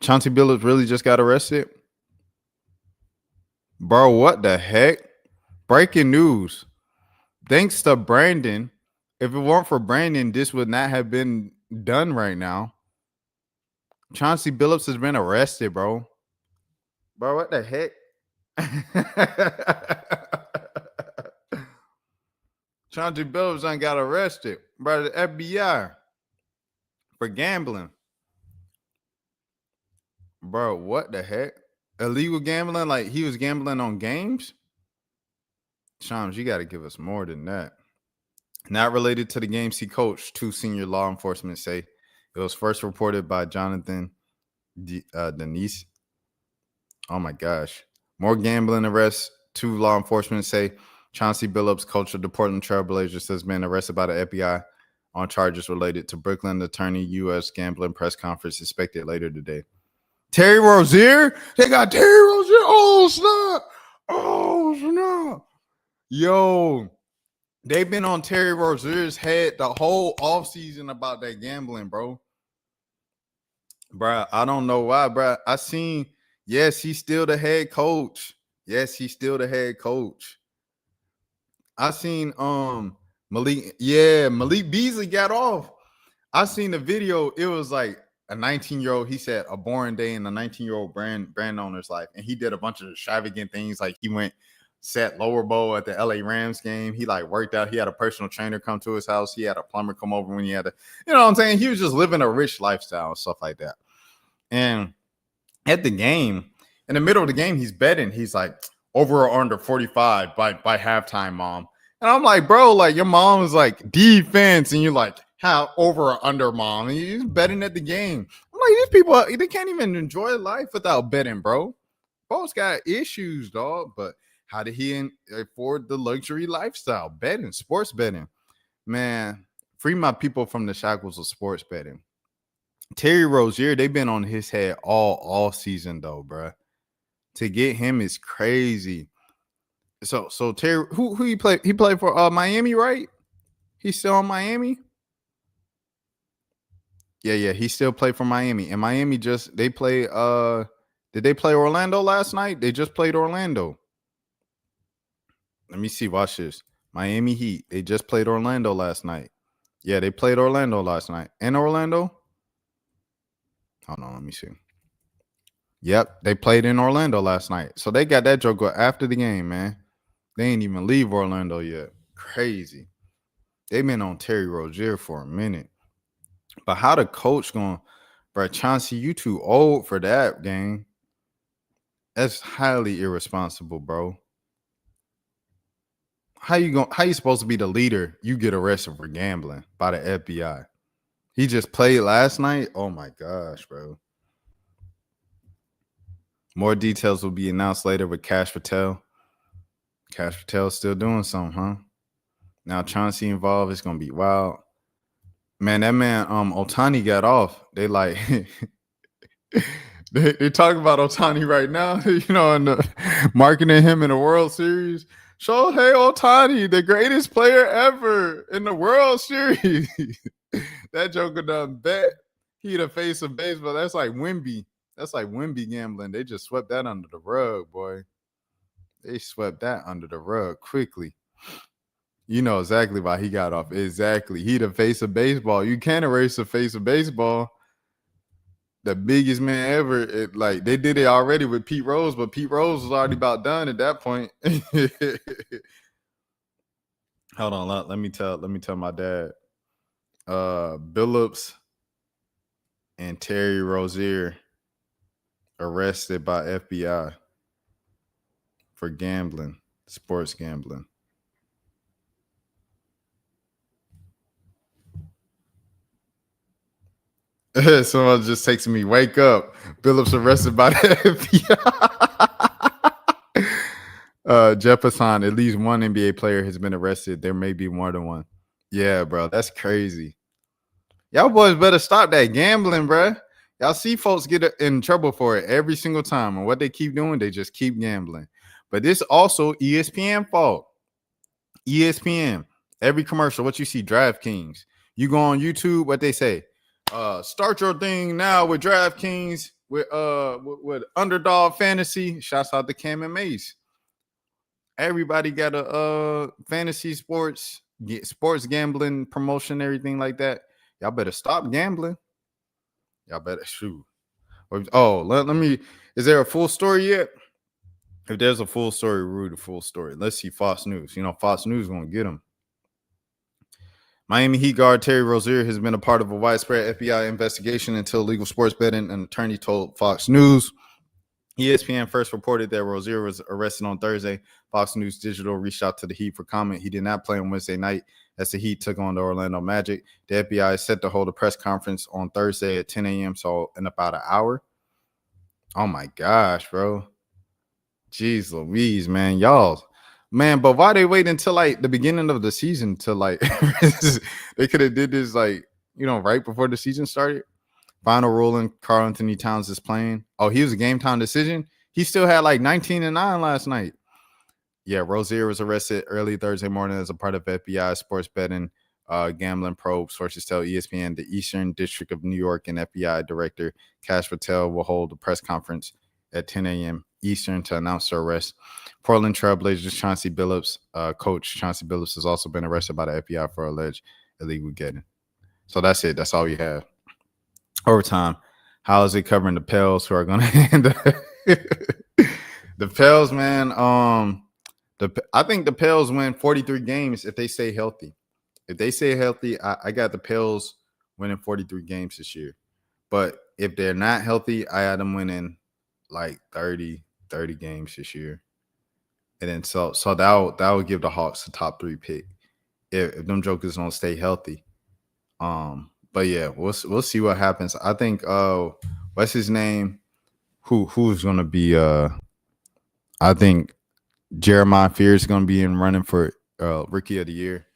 Chauncey Billups really just got arrested? Bro, what the heck? Breaking news. Thanks to Brandon. If it weren't for Brandon, this would not have been done right now. Chauncey Billups has been arrested, bro. Bro, what the heck? Chauncey Billups done got arrested by the FBI for gambling. Bro, what the heck? Illegal gambling? Like he was gambling on games? Shams, you got to give us more than that. Not related to the games he coached, two senior law enforcement say. It was first reported by Jonathan Denise. Oh, my gosh. More gambling arrests. Two law enforcement say Chauncey Billups, coach of the Portland Trailblazers, has been arrested by the FBI on charges related to Brooklyn attorney U.S. gambling press conference expected later today. Terry Rozier? They got Terry Rozier. Oh, snap. Oh, snap. Yo, they've been on Terry Rozier's head the whole offseason about that gambling, bro. Bruh, I don't know why, bruh. I seen, yes, he's still the head coach. Yes, he's still the head coach. I seen Malik Beasley got off. I seen the video. It was like a 19-year-old, he said a boring day in a 19-year-old brand owner's life. And he did a bunch of extravagant things. Like he went set lower bowl at the LA Rams game. He like worked out. He had a personal trainer come to his house. He had a plumber come over when he had you know what I'm saying? He was just living a rich lifestyle and stuff like that. And at the game, in the middle of the game, he's betting. He's like, over or under 45 by halftime, mom. And I'm like, bro, like your mom is like defense, and you're like, how over or under, mom? And you're just betting at the game. I'm like, these people, they can't even enjoy life without betting, bro. Bro's got issues, dog. But how did he afford the luxury lifestyle? Betting, sports betting. Man, free my people from the shackles of sports betting. Terry Rozier, they've been on his head all season, though, bro. To get him is crazy. So Terry, who he played? He played for Miami, right? He's still on Miami. Yeah, he still played for Miami. And Miami they play. Did they play Orlando last night? They just played Orlando. Let me see. Watch this. Miami Heat. They just played Orlando last night. Yeah, they played Orlando last night. In Orlando? Hold on, let me see. Yep, they played in Orlando last night. So they got that joker after the game, man. They ain't even leave Orlando yet. Crazy. They've been on Terry Rozier for a minute. But how the coach going, bro, Chauncey, you too old for that game. That's highly irresponsible, bro. How you supposed to be the leader? You get arrested for gambling by the FBI. He just played last night. Oh my gosh, bro. More details will be announced later with Cash Patel. Cash Patel's still doing something, huh? Now Chauncey involved. It's gonna be wild. Man, that man, Otani got off. They like they talk about Otani right now, and marketing him in the World Series. Shohei Otani, the greatest player ever in the World Series. That joker done bet he the face of baseball. That's like Wemby. That's like Wemby gambling. They just swept that under the rug, boy. They swept that under the rug quickly. You know exactly why he got off. Exactly. He the face of baseball. You can't erase the face of baseball. The biggest man ever. They did it already with Pete Rose, but Pete Rose was already about done at that point. Hold on, let me tell my dad. Billups and Terry Rozier arrested by FBI for gambling, sports gambling. Someone just texting me, wake up. Billups arrested by the FBI. Jefferson, at least one NBA player has been arrested. There may be more than one. Yeah, bro, that's crazy. Y'all boys better stop that gambling, bro. Y'all see folks get in trouble for it every single time. And what they keep doing, they just keep gambling. But this also ESPN fault. ESPN, every commercial, what you see, DraftKings. You go on YouTube, what they say. Start your thing now with DraftKings with Underdog Fantasy. Shouts out to Cam and Mace. Everybody got a fantasy sports gambling promotion, everything like that. Y'all better stop gambling. Y'all better shoot. Oh, let me. Is there a full story yet? If there's a full story, read the full story. Let's see Fox News. Fox News gonna get him. Miami Heat guard Terry Rozier has been a part of a widespread FBI investigation into illegal sports betting, an attorney told Fox News. ESPN first reported that Rozier was arrested on Thursday. Fox News Digital reached out to the Heat for comment. He did not play on Wednesday night as the Heat took on the Orlando Magic. The FBI is set to hold a press conference on Thursday at 10 a.m., so in about an hour. Oh, my gosh, bro. Jeez Louise, man. Y'all. Man, but why they wait until the beginning of the season to they could have did this right before the season started? Final ruling, Karl Anthony Towns is playing. Oh, he was a game time decision. He still had 19-9 last night. Yeah, Rozier was arrested early Thursday morning as a part of FBI sports betting gambling probe. Sources tell ESPN the Eastern District of New York and FBI Director Cash Patel will hold a press conference at 10 a.m. Eastern to announce the arrest. Portland Trailblazers Chauncey Billups, coach Chauncey Billups, has also been arrested by the FBI for alleged illegal betting. So that's it. That's all we have. Overtime. How is it covering the Pels who are going to end the Pels, man? I think the Pels win 43 games if they stay healthy. If they stay healthy, I got the Pels winning 43 games this year. But if they're not healthy, I had them winning 30 games this year. And then so that would give the Hawks the top 3 pick if them jokers don't stay healthy. But yeah, we'll see what happens. I think what's his name? Who's gonna be I think Jeremiah Fear is gonna be in running for Rookie of the Year.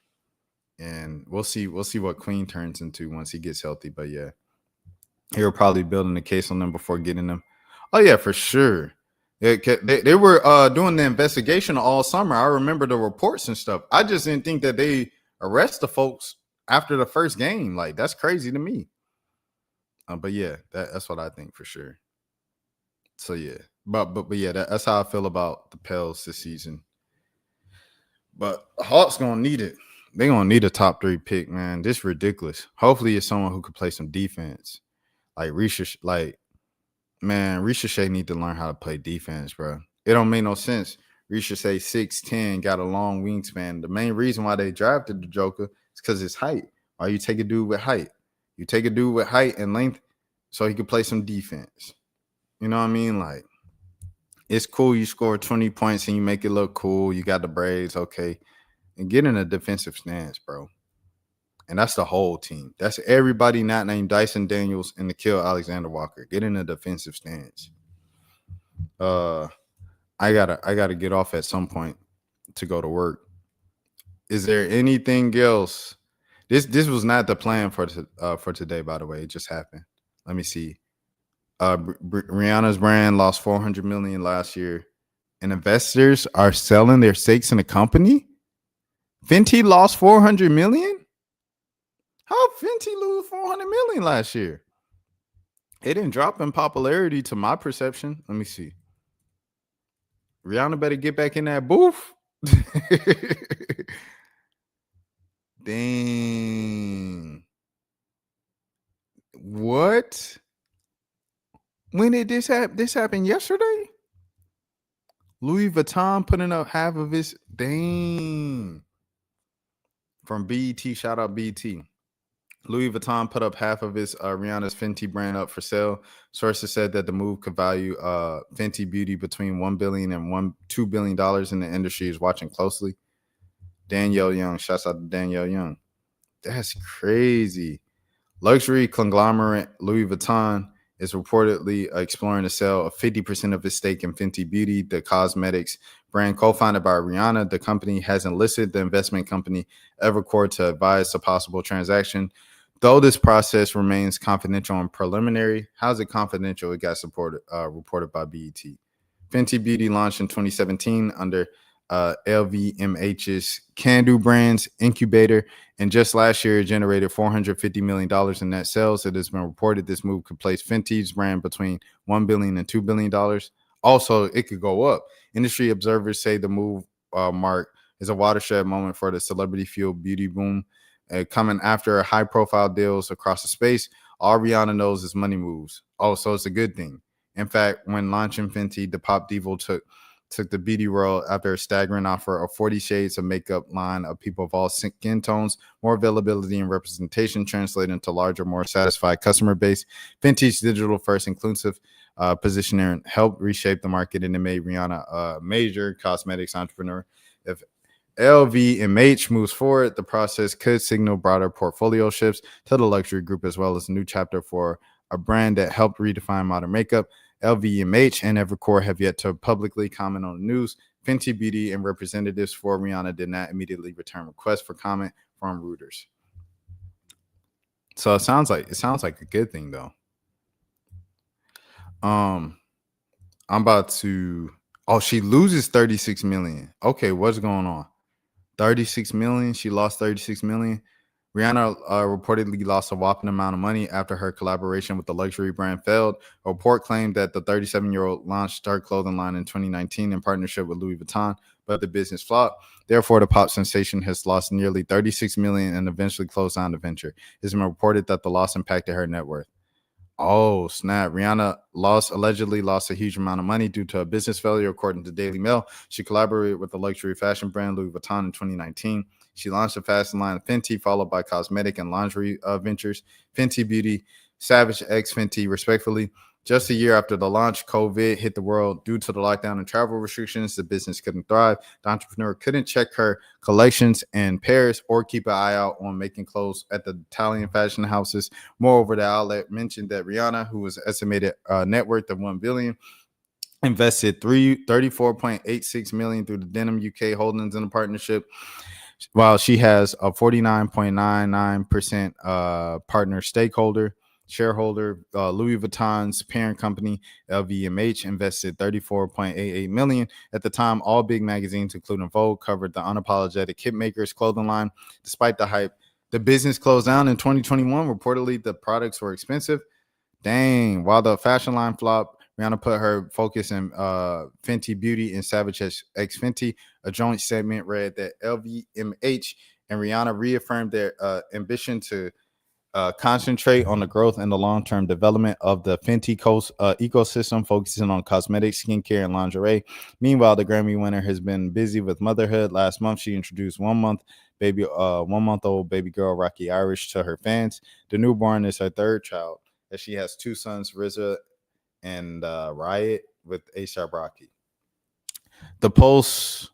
And we'll see what Queen turns into once he gets healthy. But yeah, he'll probably building a case on them before getting them. Oh yeah, for sure. They were doing the investigation all summer. I remember the reports and stuff. I just didn't think that they arrest the folks after the first game. That's crazy to me. But yeah, that's what I think for sure. So yeah, but yeah, that's how I feel about the Pels this season. But Hawks gonna need it. They gonna need a top 3 pick, man. This is ridiculous. Hopefully, it's someone who could play some defense. Like Risha Shea need to learn how to play defense, bro. It don't make no sense. Risha Shea 6'10", got a long wingspan. The main reason why they drafted the Joker is because his height. Why you take a dude with height? You take a dude with height and length so he could play some defense. You know what I mean? Like, it's cool you score 20 points and you make it look cool. You got the braids, okay. And get in a defensive stance, bro. And that's the whole team. That's everybody not named Dyson Daniels and Nikhil Alexander Walker. Get in a defensive stance. I gotta get off at some point to go to work. Is there anything else? This was not the plan for today, by the way. It just happened. Let me see. Rihanna's brand lost $400 million last year, and investors are selling their stakes in the company. Fenty lost $400 million. How Fenty lose $400 million last year? It didn't drop in popularity to my perception. Let me see. Rihanna better get back in that booth. Dang. What? When did this happen? This happened yesterday? Louis Vuitton putting up half of his. Dang. From BET, shout out BET. Louis Vuitton put up half of his Rihanna's Fenty brand up for sale. Sources said that the move could value Fenty Beauty between $1 billion and $2 billion, and the industry is watching closely. Danielle Young, shouts out to Danielle Young. That's crazy. Luxury conglomerate Louis Vuitton is reportedly exploring the sale of 50% of its stake in Fenty Beauty, the cosmetics brand co-founded by Rihanna. The company has enlisted the investment company Evercore to advise a possible transaction. Though this process remains confidential and preliminary, how's it confidential? It got reported by BET. Fenty Beauty launched in 2017 under LVMH's Can-Do Brands incubator, and just last year it generated $450 million in net sales. It has been reported this move could place Fenty's brand between $1 billion and $2 billion. Also, it could go up. Industry observers say the move mark is a watershed moment for the celebrity-fueled beauty boom, coming after high-profile deals across the space. All Rihanna knows is money moves. Oh, so it's a good thing. In fact, when launching Fenty, the pop diva took the beauty world after a staggering offer of 40 shades of makeup line of people of all skin tones, more availability and representation translated into larger, more satisfied customer base. Fenty's digital-first inclusive positioning helped reshape the market, and it made Rihanna a major cosmetics entrepreneur. If LVMH moves forward, the process could signal broader portfolio shifts to the luxury group, as well as a new chapter for a brand that helped redefine modern makeup. LVMH and Evercore have yet to publicly comment on the news. Fenty Beauty and representatives for Rihanna did not immediately return requests for comment from Reuters. So it sounds like a good thing, though. I'm about to. Oh, she loses 36 million. Okay, what's going on? 36 million. She lost 36 million. Rihanna reportedly lost a whopping amount of money after her collaboration with the luxury brand failed. A report claimed that the 37-year-old launched her clothing line in 2019 in partnership with Louis Vuitton, but the business flopped. Therefore, the pop sensation has lost nearly 36 million and eventually closed down the venture. It's been reported that the loss impacted her net worth. Oh, snap. Rihanna allegedly lost a huge amount of money due to a business failure, according to Daily Mail. She collaborated with the luxury fashion brand Louis Vuitton in 2019. She launched a fashion line of Fenty, followed by cosmetic and lingerie ventures, Fenty Beauty, Savage X Fenty, respectively. Just a year after the launch, COVID hit the world. Due to the lockdown and travel restrictions, the business couldn't thrive. The entrepreneur couldn't check her collections in Paris or keep an eye out on making clothes at the Italian fashion houses. Moreover, the outlet mentioned that Rihanna, who was estimated net worth of $1 billion, invested $34.86 million through the Denim UK Holdings in the partnership, while she has a 49.99% partner shareholder. Louis Vuitton's parent company, LVMH, invested $34.88 million. At the time, all big magazines, including Vogue, covered the unapologetic hitmaker's clothing line. Despite the hype, the business closed down in 2021. Reportedly, the products were expensive. Dang. While the fashion line flopped, Rihanna put her focus in Fenty Beauty and Savage X Fenty. A joint statement read that LVMH and Rihanna reaffirmed their ambition to concentrate on the growth and the long-term development of the Fenty ecosystem, focusing on cosmetics, skincare, and lingerie. Meanwhile, the Grammy winner has been busy with motherhood. Last month, she introduced one-month-old baby girl Rocky Irish to her fans. The newborn is her third child, as she has two sons, RZA and Riot, with A$AP Rocky. The post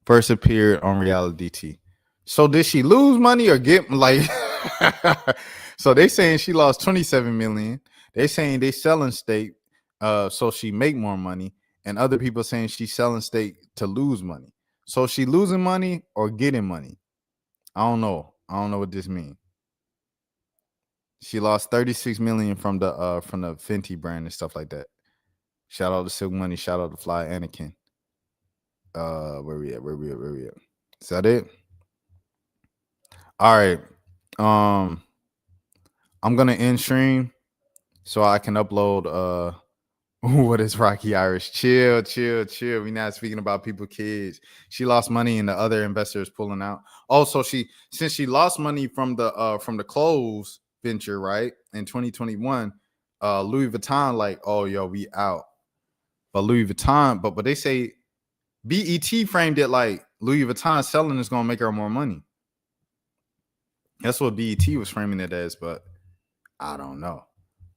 first appeared on Reality TV. So did she lose money or get like? So they saying she lost 27 million. They saying they selling steak, so she make more money, and other people saying she's selling steak to lose money. So she losing money or getting money? I don't know. I don't know what this means. She lost 36 million from the Fenty brand and stuff like that. Shout out to Silk Money. Shout out to Fly Anakin. Where we at? Is that it? All right. I'm gonna end stream so I can upload what is Rocky Irish? Chill. We not speaking about people, kids. She lost money and the other investors pulling out. Also, since she lost money from the clothes venture, right, in 2021, Louis Vuitton like, oh yo, we out. But Louis Vuitton, but they say BET framed it like Louis Vuitton selling is gonna make her more money. That's what BET was framing it as, but I don't know.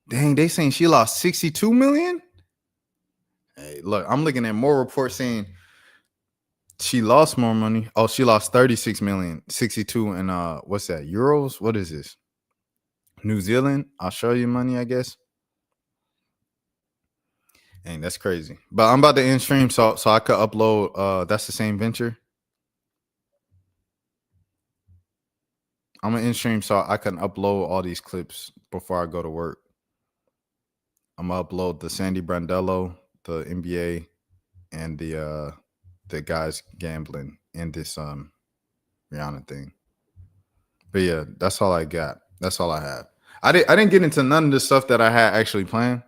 Dang, they saying she lost 62 million. Hey, look, I'm looking at more reports saying she lost more money. Oh, she lost 36 million, 62 and what's that? Euros? What is this? New Zealand, Australian money, I guess. Dang, that's crazy. But I'm about to end stream so I could upload that's the same venture. I'm gonna end stream so I can upload all these clips before I go to work. I'm gonna upload the Sandy Brandello, the NBA, and the guys gambling in this Rihanna thing. But yeah, that's all I got. That's all I have. I didn't get into none of the stuff that I had actually planned,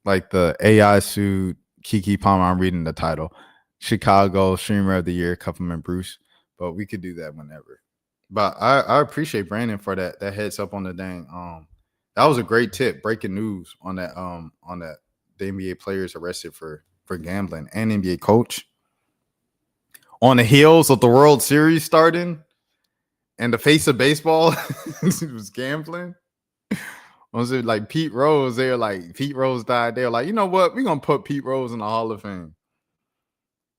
like the AI suit, Keke Palmer. I'm reading the title, Chicago Streamer of the Year, Cuffem-Bruce. But we could do that whenever. But I appreciate Brandon for that heads up on the dang. That was a great tip. Breaking news on that the NBA players arrested for gambling and NBA coach on the heels of the World Series starting and the face of baseball was gambling. Was it like Pete Rose? They're like Pete Rose died. They're like, you know what? We're gonna put Pete Rose in the Hall of Fame.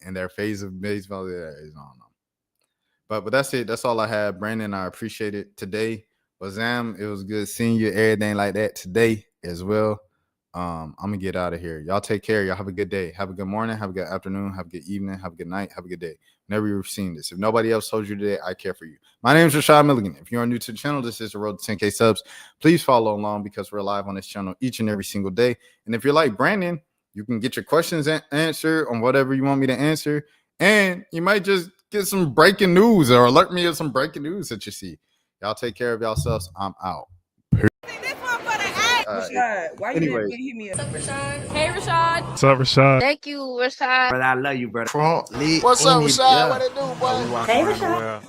And their face of baseball, I don't know. But that's it. That's all I have. Brandon, I appreciate it today. Bazam, it was good seeing you, everything like that today as well. I'm gonna get out of here. Y'all take care. Y'all have a good day. Have a good morning. Have a good afternoon. Have a good evening. Have a good night. Have a good day. Whenever you've seen this. If nobody else told you today, I care for you. My name is Rashad Milligan. If you are new to the channel, this is the road to 10K subs. Please follow along because we're live on this channel each and every single day. And if you're like Brandon, you can get your questions answered on whatever you want me to answer. And you might just get some breaking news or alert me of some breaking news that you see. Y'all take care of yourselves. I'm out. Rashad, why you didn't hit me up? What's up, Rashad? Hey, Rashad. What's up, Rashad? Thank you, Rashad. Brother, I love you, brother. What's up, Rashad? What it do, boy? Hey, Rashad.